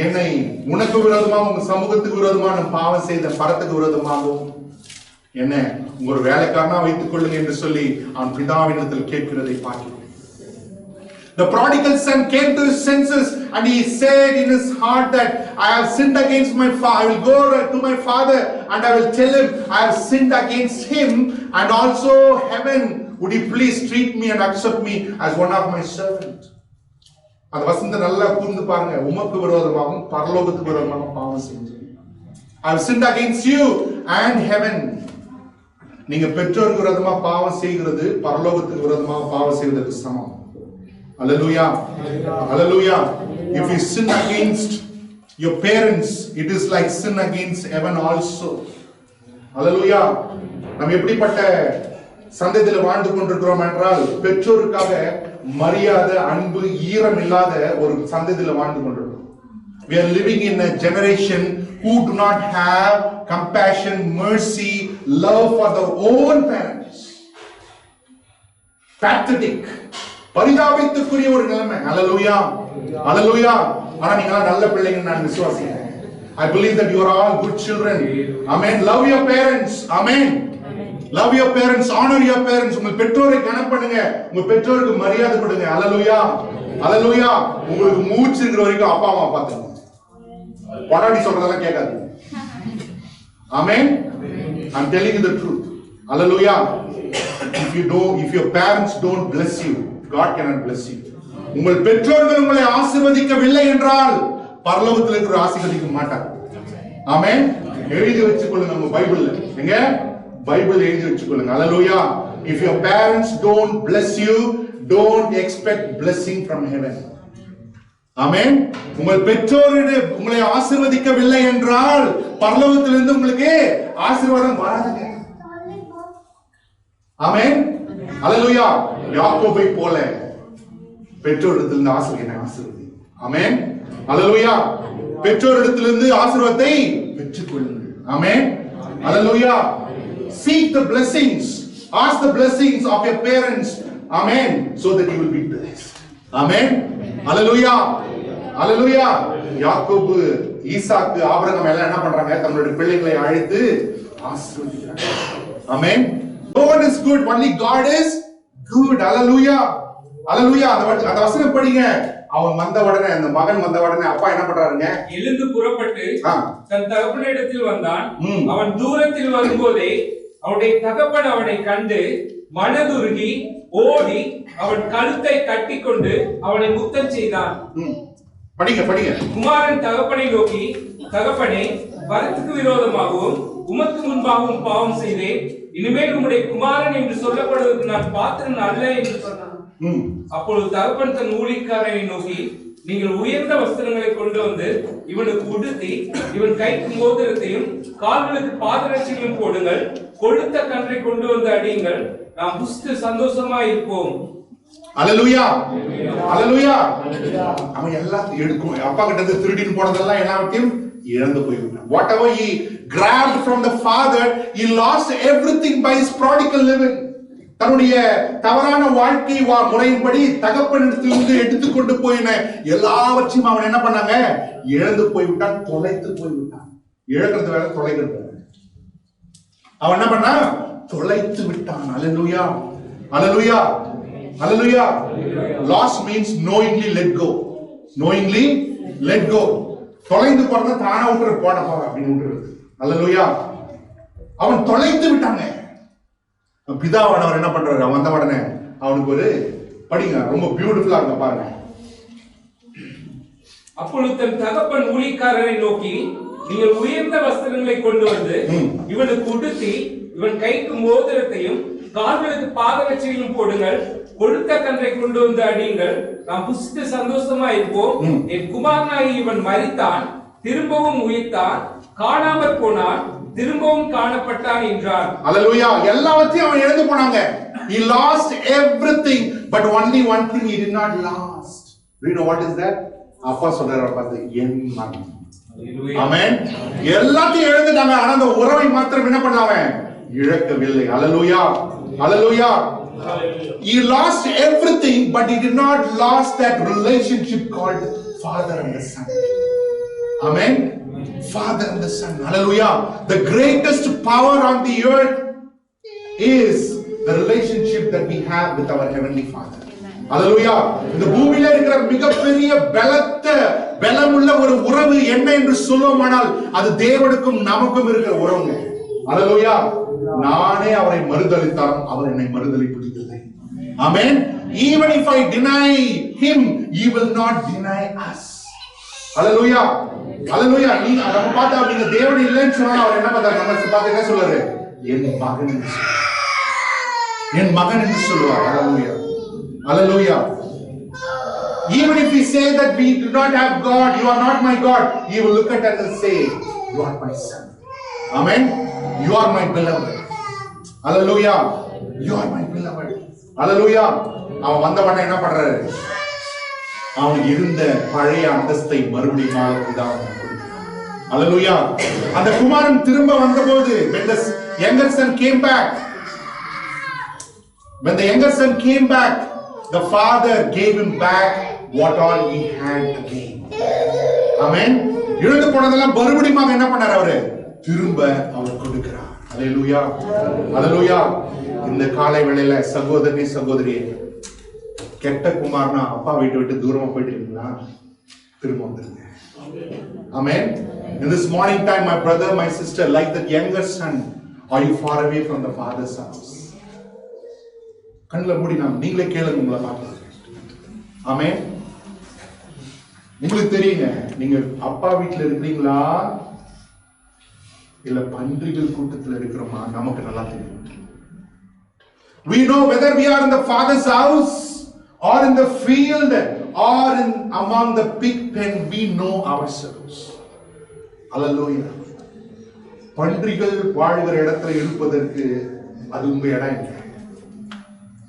என்னை உனக்கு விரோதமாக உங்க சமூகத்துக்கு விரோதமாக நான் பாவம் செய்த பரத்துக்கு விரோதமாகவும் என்ன ஒரு வேலைக்காரனா வைத்துக் கொள்ளுங்க என்று சொல்லி அவன் பிதாவினிடத்தில் கேட்கிறதை பார்க்கிறோம். The prodigal son came to his senses and he said in his heart that I have sinned against my father. I will go to my father and I will tell him I have sinned against him and also heaven. Would you please treat me and accept me as one of my servants? அந்த வசனத்தை நல்லா கூர்ந்து பாருங்க. உமக்கு விரோதமாகவும் பரலோகத்துக்கு விரோதமாக பாவம் செஞ்சேன். I have sinned against you and heaven. நீங்க பெற்றோருக்கு விரோதமா பாவம் செய்கிறது பரலோகத்துக்கு விரோதமாக பாவம் செய்வதற்கு சமம். Hallelujah. Hallelujah. If you sin against your parents, it is like sin against heaven also. Hallelujah. நாம் எப்படிப்பட்ட சந்ததியில வாழ்ந்து கொண்டிருக்கிறோம் என்றால், பெற்றோருக்காக மரியாதை, அன்பு, ஈரம் இல்லாத ஒரு சந்ததியில வாழ்ந்து கொண்டிருக்கிறோம். We are living in a generation who do not have compassion, mercy, love for their own parents. Pathetic. பரிதாபத்துக்குரிய ஒரு நிலைமை. ஹல்லேலூயா, ஹல்லேலூயா. ஆனா நீங்க நல்ல பிள்ளைங்க நான் விசுவாசிக்கிறேன். I believe that you are all good children. Amen. Love your parents. Amen. Love your parents, honor your parents. உங்கள் பெற்றோரை கனம் பண்ணுங்க, உங்க பெற்றோருக்கு மரியாதை கொடுங்க. ஹல்லேலூயா, ஹல்லேலூயா. உங்களுக்கு மூச்சு இருக்கிற வரைக்கும் அப்பா அம்மா பாத்துங்க. பொண்டாட்டி சொல்றதெல்லாம் கேட்காதீங்க. Amen. I'm telling you the truth. Hallelujah. If your parents don't bless you, God cannot bless you. உங்கள் பெற்றோர்கள் உங்களை ஆசீர்வதிக்கவில்லை என்றால் பரலோகத்தில் இருக்கிற ஆசீர்வதிக்க மாட்டார். ஆமென். எழுதி வச்சுக்கொள்ளுங்க உங்க பைபிள்ல. எங்க பைபிள் எழுதி வச்சுக்கொள்ளுங்க. Hallelujah. If your parents don't bless you, don't expect blessing from heaven. ஆமென். உங்கள் பெற்றோர்கள் உங்களை ஆசீர்வதிக்கவில்லை என்றால் பரலோகத்திலிருந்து உங்களுக்கு ஆசீர்வாதம் வராதுங்க. ஆமென். ஹல்லேலூயா. யாக்கோபை போல பெற்றோரிடத்திலிருந்து ஆசீர்வதி. ஆமென். ஹல்லேலூயா. பெற்றோரிடத்திலிருந்து ஆசீர்வாதத்தை பெற்றுக்கொள்ளுங்கள். ஆமென். ஹல்லேலூயா. Seek the blessings. Ask the blessings of your parents. Amen. So that you will be blessed. Amen. Hallelujah. Hallelujah. யாக்கோபு, ஈசாக்கு, ஆபிரகாம் எல்லாம் என்ன பண்றாங்க? தங்களுடைய பிள்ளைகளை அழைத்து ஆசீர்வதிக்கிறாங்க. Amen. No one is good, only God is good. Hallelujah. Hallelujah. அந்த வசனம் படிங்க. அவன் வந்த உடனே, அந்த மகன் வந்த உடனே அப்பா என்ன பண்றாருங்க? எழுந்து புறப்பட்டு தன் தகப்பனிடத்தில் வந்தான். அவன் தூரத்தில் வரும்போதே அவனுடைய தகப்பன் அவனை கண்டு மனதுருகி ஓடி அவன் கழுத்தை கட்டிக்கொண்டு அவனை முத்தம் செய்தான். படிங்க. குமாரன் தகப்பனை நோக்கி, தகப்பனே, வரத்துக்கு விரோதமாகவும் உமக்கு முன்பாகவும் பாவம் செய்தேன். இனிமேல் உம்முடைய குமாரன் என்று சொல்லப்படுவதற்கு நான் பாத்திரன் அல்ல என்று சொன்னான். அப்பொழுது தகப்பன் தன் ஊழியக்காரனை நோக்கி, நீங்கள் உயர்ந்த வஸ்திரங்களை கொண்டு வந்து இவனுக்கு உடுத்தி இவன் கைக்கு மோதிரத்தையும் கால்களுக்கு பாதரட்சையும் போடுங்கள், கொழுத்த கன்றை கொண்டு வந்து அடியுங்கள், நாம் புசித்து சந்தோஷமா இருப்போம். அல்லேலூயா, அல்லேலூயா. அவன் எல்லாத்தையும் எடுக்கும். அப்பா கிட்ட திருடின்னு போனதெல்லாம் எல்லாத்தையும் இழந்து போய்விட்டான். Whatever he grabbed from the father, he lost everything by his prodigal living. தன்னுடைய தவறான வாழ்க்கை முறையின்படி தகப்பனிடத்திலிருந்து எடுத்துக்கொண்டு போயின எல்லாவற்றையும் அவன் என்ன பண்ணாங்க? இழந்து போய்விட்டான், தொலைத்து போய்விட்டான். இழக்கிறது வேற, தொலைக்கிறது வேற. அவன் என்ன பண்ணா? தொலைத்து விட்டான். அல்லேலூயா, அல்லேலூயா, அல்லேலூயா. Loss means knowingly let go. Knowingly let go. தொலைந்து போறத தானா விட்டுறது, போட அப்படின்னு விட்டுறது. அல்லேலூயா. அவன் தொலைத்து விட்டாங்க. பிதாவானவர் என்ன பண்றாரு? அவன் வந்த உடனே அவனுக்கு ஒரு படிங்க, ரொம்ப பியூட்டிஃபுல்லா இருக்க பாருங்க. அப்பொழுது தன் தகப்பன் ஊழியக்காரரை நோக்கி, நீங்கள் உயர்ந்த வஸ்திரங்களை கொண்டு வந்து இவனுக்கு உடுத்தி இவன் கைக்கு மோதிரத்தையும் கால்களுக்கு பாதரட்சையும் போடுங்கள், கொழுத்த கன்றை கொண்டு வந்து அடியுங்கள், நாம் புசித்து சந்தோஷமா இருப்போம். என் குமாரனாகி இவன் மரித்தான், திரும்பவும் உயிர்த்தான், காணாமற் போனான், திரும்பவும் காணப்பட்டான் என்றார். Hallelujah. எல்லாவற்றையும் அவன் இழந்து போனாங்க. He lost everything, but only one thing he did not last. Do you know what is that? அப்பா சொல்றாரு பார்த்து, என் மகன். ஆமென். எல்லாத்தையும் இழந்துட்டாங்க, ஆனா அந்த உறவை மாத்திரம் என்ன பண்ணாங்க? இழக்கவில்லை. Hallelujah. Hallelujah. He lost everything, but he did not lose that relationship called father and the son. Amen. Father and the son. Hallelujah. The greatest power on the earth is the relationship that we have with our heavenly Father. Hallelujah. இந்த பூமியில இருக்கிற மிகப்பெரிய பலமுள்ள ஒரு உறவு என்ன என்று சொல்லுவோமானால் அது தேவனுக்கும் நமக்கும் இருக்கிற உறவுங்க. Hallelujah. நானே அவரை மறுதலித்தாலும் அவர் என்னை மறுதலிப்பதில்லை. Amen. Even if I deny him, he will not deny us. Hallelujah. Hallelujah. நம்ம பார்த்தா நீங்க தேவன் இல்லைன்னு சொன்னா அவர் என்ன பண்றாரு? நம்ம பார்த்து என்ன சொல்றாரு? என் மகன் என்று சொல்றாரு. என் மகன் என்று சொல்வார். Hallelujah. Hallelujah. Even if we say that we do not have God, you are not my God, he will look at us and say, you are my son. Amen. You are my beloved. Hallelujah. You are my beloved. Hallelujah. அவன் வந்தவன என்ன பண்றாரு? அவனுக்கு இருந்த பழைய அந்தஸ்தை மறுபடியும் கொடுக்கிறான். Hallelujah. அந்த குமாரன் திரும்ப வந்தபோது, when the younger son came back, when the younger son came back, the father gave him back what all he had again. Amen. இழந்து போனதெல்லாம் மறுபடியும் என்ன பண்ணார்? அவரு திரும்ப அவர் கொடுக்கிறார். Hallelujah. Hallelujah. இந்த காலை வேளையில சகோதரி சகோதரியே, கெட்ட குமாரனா அப்பா வீட்டை விட்டு தூரமா போயிட்டீங்களா? திரும்ப வந்துருங்க. Amen. In this morning time, my brother, my sister, like that younger son, are you far away from the father's house? கண்ணுல மூடி நீங்களே கேளுங்க உங்களை பார்த்து. ஆமென். உங்களுக்கு தெரியுங்க, நீங்க அப்பா வீட்டுல இருக்கிறீங்களா இல்ல பன்றிகள் கூட்டத்தில் இருக்கிறோமா? நமக்கு நல்லா தெரியும். We know whether we are in the father's house or in the field or in among the pig pen. We know ourselves. Hallelujah. பன்றிகள் வாழ்கிற இடத்துல இருப்பதற்கு அது உங்க இடம் இல்லை.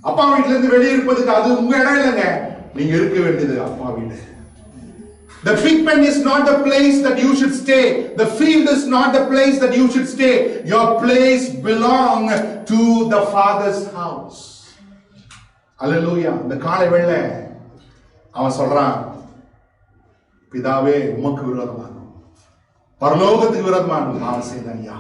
அப்பா வீட்டுல இருந்து வெளியே இருப்பதுக்கு அது உங்க இடம் இல்லைங்க. நீங்க இருக்க வேண்டியது அப்பா வீடு. The pig pen is not the place that you should stay. The field is not the place that you should stay. Your place belongs to the Father's house. Hallelujah. இந்த காலை வேளை அவன் சொல்றான், பிதாவே உமக்கு விரோதமாக பரலோகத்துக்கு விரோதமாக நான் செய்தேன் ஐயா,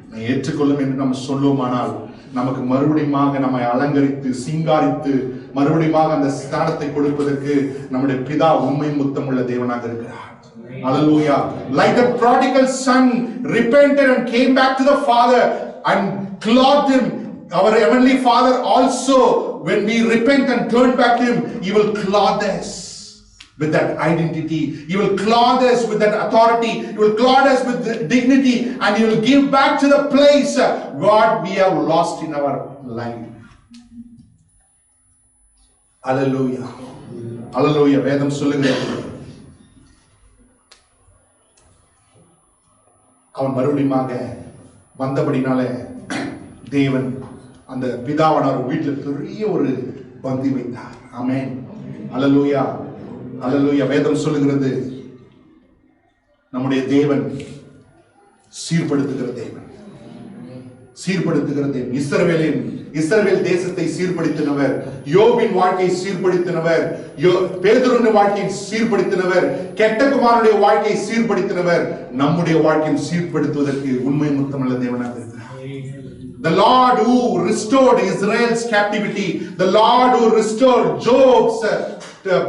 நான் ஏற்றுக்கொள்ளும் என்று நம்ம சொல்லுவோமானால் நமக்கு மறுபடியுமாக நம்மை அலங்கரித்து சிங்காரித்து மறுபடியுமாக அந்த ஸ்தானத்தை கொடுப்பதற்கு நம்முடைய பிதா உண்மை முத்தமுள்ள தேவனாக இருக்கிறார். Hallelujah. Like the prodigal son repented and came back to the father and clothed him, our heavenly Father also, when we repent and turn back to him, he will clothe us with that identity. He will clothe us with that authority. He will clothe us with dignity, and he will give back to the place what we have lost in our life. Hallelujah. Hallelujah. வேதம் சொல்லுகிறது, அவன் மறுபடியுமாக வந்தபடினால தேவன் அந்த பிதாவானவர் வீட்டில் பெரிய ஒரு பந்தி வைத்தார். ஆமென். ஹல்லேலூயா. ஹல்லேலூயா. வேதம் சொல்லுகிறது, நம்முடைய தேவன் சீர்படுத்துகிற தேவன், சீர்படுத்துகிற தேவன். இஸ்ரவேல் தேசத்தை சீர்படுத்தினவர், யோபின் வாழ்க்கையை சீர்படுத்தினவர், பேதுருவின் வாழ்க்கையை சீர்படுத்தினவர், கெட்ட குமாரனுடைய வாழ்க்கையை சீர்படுத்தினவர், நம்முடைய வாழ்க்கையை சீர்படுத்துவதற்கு உண்மை முத்தமுள்ள தேவனாக இருக்கிறார். The Lord who restored Israel's captivity, the Lord who restored Job's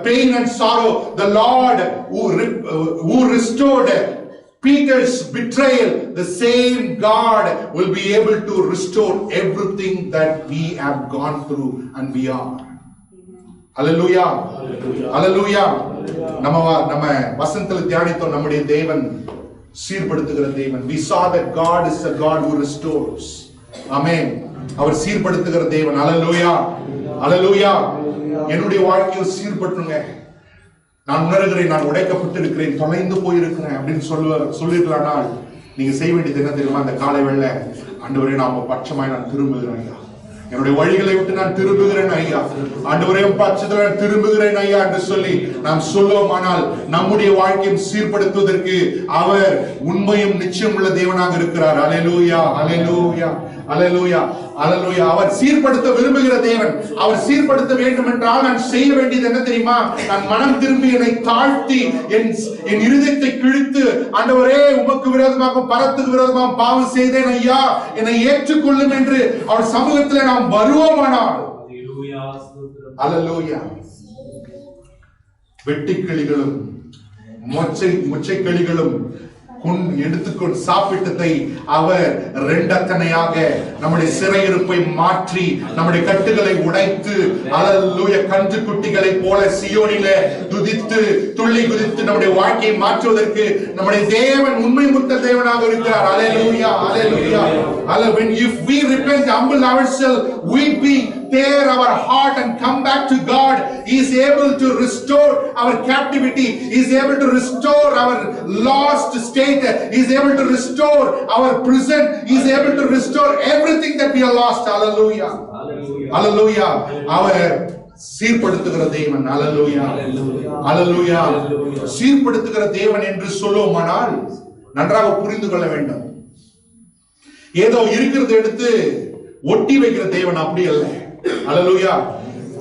pain and sorrow, the Lord who restored Peter's betrayal, the same God will be able to restore everything that we have gone through and we are. Hallelujah. Hallelujah. நம்ம வசனத்தில் தியானித்தோம், நம்முடைய தேவன் சீர்படுத்துகிற தேவன். We saw that God is a God who restores. Amen. அவர் சீர்படுத்துகிற தேவன். Hallelujah. Hallelujah. என்னுடைய வாழ்க்கையை சீர்படுத்துங்க. நான் உணர்கிறேன், நான் உடைக்கப்பட்டு இருக்கிறேன், தொலைந்து போயிருக்கிறேன் அப்படின்னு சொல்லிருக்கலானால் நீங்க செய்ய வேண்டியது என்ன தெரியுமா? அந்த காலை வேளை, ஆண்டவரே நான் உங்க பட்சமாய் நான் திரும்புகிறேன் ஐயா, என்னுடைய வழிகளை விட்டு நான் திரும்புகிறேன் ஐயா, ஆண்டவரே பட்சத்தில் நான் திரும்புகிறேன் ஐயா என்று சொல்லி நாம் சொல்லுவோமானால் நம்முடைய வாழ்க்கையை சீர்படுத்துவதற்கு அவர் உண்மையும் நிச்சயம் உள்ள தேவனாக இருக்கிறார். அல்லேலூயா, அல்லேலூயா, அல்லேலூயா, அல்லேலூயா. அவர் சீர்படுத்த விரும்புகிற தேவன். அவர் சீர்படுத்த வேண்டும் என்றால் நான் செய்ய வேண்டியது என்ன தெரியுமா? நான் மனம் திரும்பி என்னை தாழ்த்தி என் இருதயத்தை கிழித்து, ஆண்டவரே உமக்கு விரோதமாக பரத்துக்கு விரோதமாக பாவம் செய்தேன் ஐயா, என்னை ஏற்றுக்கொள்ளும் என்று அவர் சமூகத்தில் நாம் வருவோமானால், அல்லேலூயா, வெட்டுக்கிளிகளும் மொச்சைக்கிளிகளும் எடுத்துக்கொண்டு சாப்பிட்டதை அவர் இரண்டத்தனையாக நம்முடைய சிறையிருப்பை மாற்றி நம்முடைய கட்டுகளை உடைத்து, அல்லேலூயா, கன்று குட்டிகளை போல சியோனிலே துதித்து துள்ளி குதித்து நம்முடைய வாழ்க்கையை மாற்றுவதற்கு நம்முடைய தேவன் உண்மை முத்த தேவனாக இருக்கிறார். அல்லேலூயா, அல்லேலூயா. When if we repent, humble ourselves, weeping, tear our heart and come back to God, He is able to restore our captivity. He is able to restore our lost state. He is able to restore our prison. He is able to restore everything that we have lost. Hallelujah, hallelujah. அவர் சீர்படுத்துகிற தேவன். ஹalleluya, ஹalleluya. சீர்படுத்துகிற தேவன் என்று சொல்லுவோமானால் நன்றாக புரிந்து கொள்ள வேண்டும். ஏதோ இருக்கிறத எடுத்து ஒட்டி வைக்கிற தேவன் அப்படி அல்ல. Hallelujah.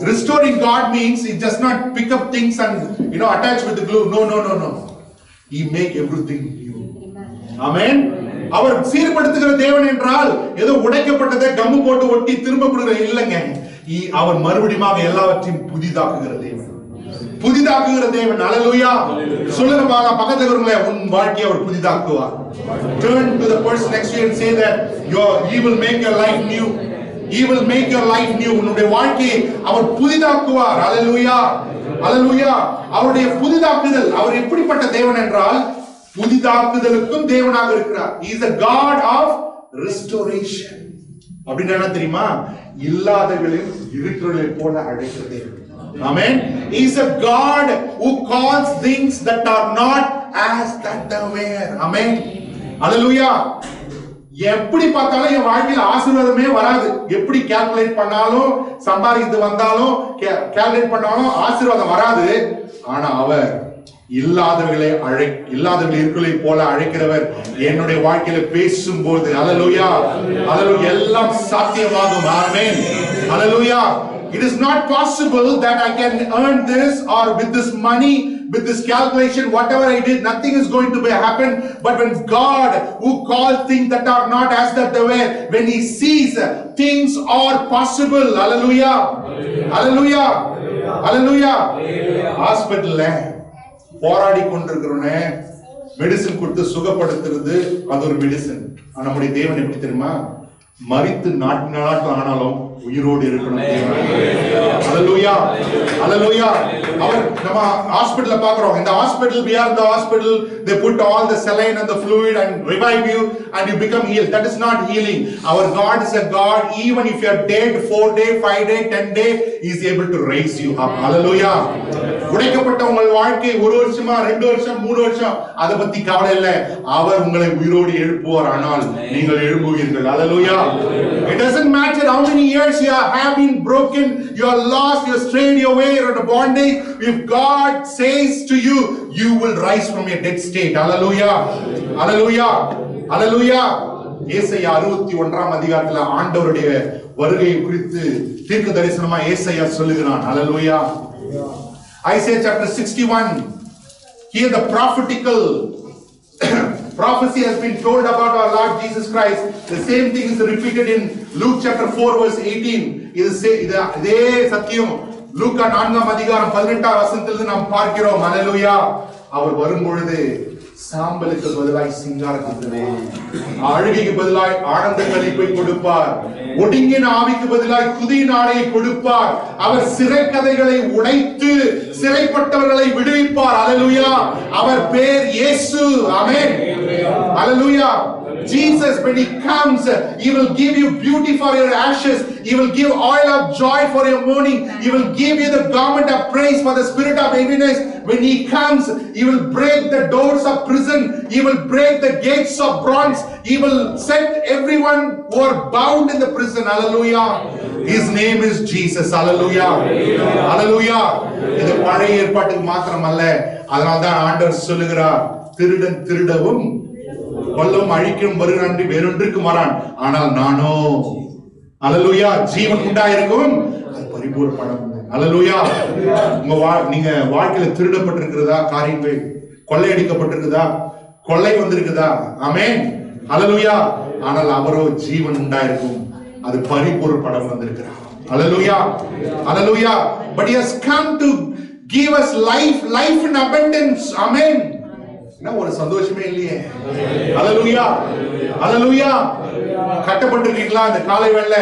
Restoring God means He does not pick up things and attach with the glue. No, no, no, no. He make everything new. Amen. அவர் சீர்படுத்துகிற தேவன் என்றால் ஏதோ உடைக்கப்பட்டதை கம்மு போட்டு ஒட்டி திரும்ப கொடுக்கிற இல்லைங்க. அவர் மறுபடியும் எல்லாவற்றையும் புதிதாக்குகிற தேவன். புதிதாக்குகிற தேவன். ஹalleluya. சொல்லுங்க பாருங்க, பக்கத்துல இருக்கிறவங்களே, உன் வாழ்க்கையை அவர் புதிதாக்குவார். Turn to the person next to you and say that He will make your life new. He will make your life new. உன்னுடைய வாழ்க்கையை அவர் புதிதாக்குவார். ஹalleluya, ஹalleluya. அவருடைய புதிதாக்குதல், அவர் எப்படிப்பட்ட தேவன் என்றால் புதிதாக்குதலுக்கும் தேவனாக இருக்கிறார். He is a God of restoration. அப்படின்னா என்ன தெரியுமா? இல்லாதவர்களையும் இருக்கிறவர்களை போல அழைக்கிற தேவன். Amen. He is a God who calls things that are not as that they were. Amen. Hallelujah. எப்படி பார்த்தாலும் என் வாழ்க்கையில ஆசீர்வாதமே வராது. எப்படி கால்குலேட் பண்ணாலும், சம்பாதித்து வந்தாலும், கால்குலேட் பண்ணாலும் ஆசீர்வாதம் வராது. ஆனா அவர் இல்லாதவர்களை இருக்கிறவர்களை போல அழைக்கிறவர். என்னுடைய வாழ்க்கையில பேசும்போது ஹalleluya, ஹalleluya, எல்லாம் சாத்தியமாகும். ஆமென். ஹalleluya. It is not possible that I can earn this or with this money, with this calculation, whatever I did, nothing is going to happen. But when God, who calls things that are not as that they were, when He sees things are possible. Hallelujah, hallelujah, hallelujah. ஹாஸ்பிடல்ல போராடி கொண்டிருக்கிறவனே medicine கொடுத்து சுகப்படுத்துறது அது ஒரு medicine. நம்முடைய தேவன் எப்படி தெரியுமா? மரித்து நாட்கள் ஆனாலும் உயிரோடு இருக்கணும். ஹalleluya, ஹalleluya. அவர் நம்ம ஹாஸ்பிடல்ல பாக்குறோம். இந்த hospital, we are in the hospital, they put all the saline and the fluid and revive you and you become healed. That is not healing. Our God is a God, even if you are dead 4 day, 5 day, 10 day, He is able to raise you up. Hallelujah. உடைக்கப்பட்ட உங்கள் வாழ்க்கை 1 வருஷமா 2 வருஷம் 3 வருஷம் அதை பத்தி கவலை இல்லை. அவர் உங்களை உயிரோடு எழுப்புவார். ஆனால் நீங்கள் எழும்புவீர்கள். Hallelujah. It doesn't matter how many years you have been broken, you are lost, you are strayed away or a bondage. If God says to you, you will rise from your dead state. Hallelujah, hallelujah, hallelujah. ஏசாயா 61ஆம் அதிகாரத்துல ஆண்டவருடைய வருகையை குறித்து தீர்க்க தரிசனமா ஏசாயா சொல்லுகிறான். Hallelujah. Isaiah chapter 61. Here the prophetical prophecy has been told about our Lord Jesus Christ. The same thing is repeated in Luke chapter 4 verse 18. இதே சத்தியம் லூக்கா 4ஆம் அதிகாரம் 18ஆம் வசனத்திலிருந்து நாம் பார்க்கிறோம். ஹalleluya. அவர் வரும்பொழுது சாம்பலுக்கு பதிலாய் சிங்காரத்தை, அழுகைக்கு பதிலாய் ஆனந்த களிப்பை கொடுப்பார். ஒடுங்கின ஆவிக்கு பதிலாய் துதியின் ஆடையை கொடுப்பார். அவர் சிறை கதைகளை உடைத்து சிறைப்பட்டவர்களை விடுவிப்பார். ஹalleluya. அவர் பேர் இயேசு. ஆமென். ஹalleluya. Jesus, when he comes, he will give you beauty for your ashes. He will give oil of joy for your mourning. He will give you the garment of praise for the spirit of heaviness. When he comes, he will break the doors of prison. He will break the gates of bronze. He will set everyone who are bound in the prison. Hallelujah. His name is Jesus. Hallelujah. Hallelujah. இது பழைய ஏற்பாட்டுக்கு மாத்திரம் அல்ல. அதனால்தான் ஆண்டவர் சொல்லுகிறார், திருடன் திருடவும் கொல்லவும் அழிக்கவும் வருகிறான், வேறொன்றுக்கு வரான், ஆனால் நானோ அல்லேலூயா ஜீவன் உண்டாயிருக்கும் அது பரிபூரணப்படும். அல்லேலூயா. நீங்க வாழ்க்கையில திருடப்பட்டிருக்கிறதா? காரியங்கள் கொள்ளையடிக்கப்பட்டிருக்குதா? கொள்ளை வந்திருக்குதா? ஆமென். அல்லேலூயா. ஆனால் அவரோ ஜீவன் உண்டாயிருக்கும் அது பரிபூரணப்படும் வந்திருக்கிறார். அல்லேலூயா. அல்லேலூயா. But he has come to give us life in abundance. ஆமென். என்ன ஒரு சந்தோஷமே இல்லையே. அல்லேலூயா. அல்லேலூயா. கட்டப்பட்டிருக்கீங்களா? இந்த காலை வேளை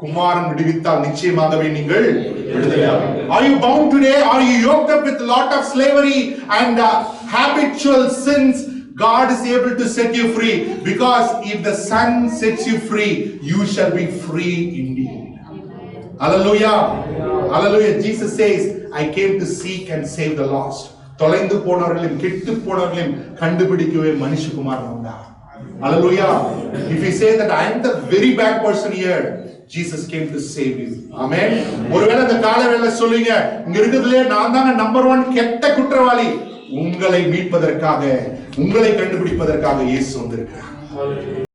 குமாரன் விடுவித்தால் நிச்சயமாகவே நீங்கள் விடுதலையாவீர்கள். Are you bound today? Are you yoked up with a lot of slavery and habitual sins? God is able to set you free, because if the Son sets you free, you shall be free indeed. Hallelujah. Hallelujah. Jesus says, I came to seek and save the lost. தொலைந்து போனவர்களையும் கெட்டு போனவர்களையும் கண்டுபிடிக்கவே மனுஷகுமாரன் வந்தார். Hallelujah. If you say that I am the very bad person here, Jesus came to save you. Amen. ஒருவேளை இந்த காலவேளை சொல்லுங்க, இங்க இருக்கிறதுலயே நான் தாங்க நம்பர் 1 கெட்ட குற்றவாளி, உங்களை மீட்பதற்காக, உங்களை கண்டுபிடிப்பதற்காக இயேசு வந்திருக்கிறார்.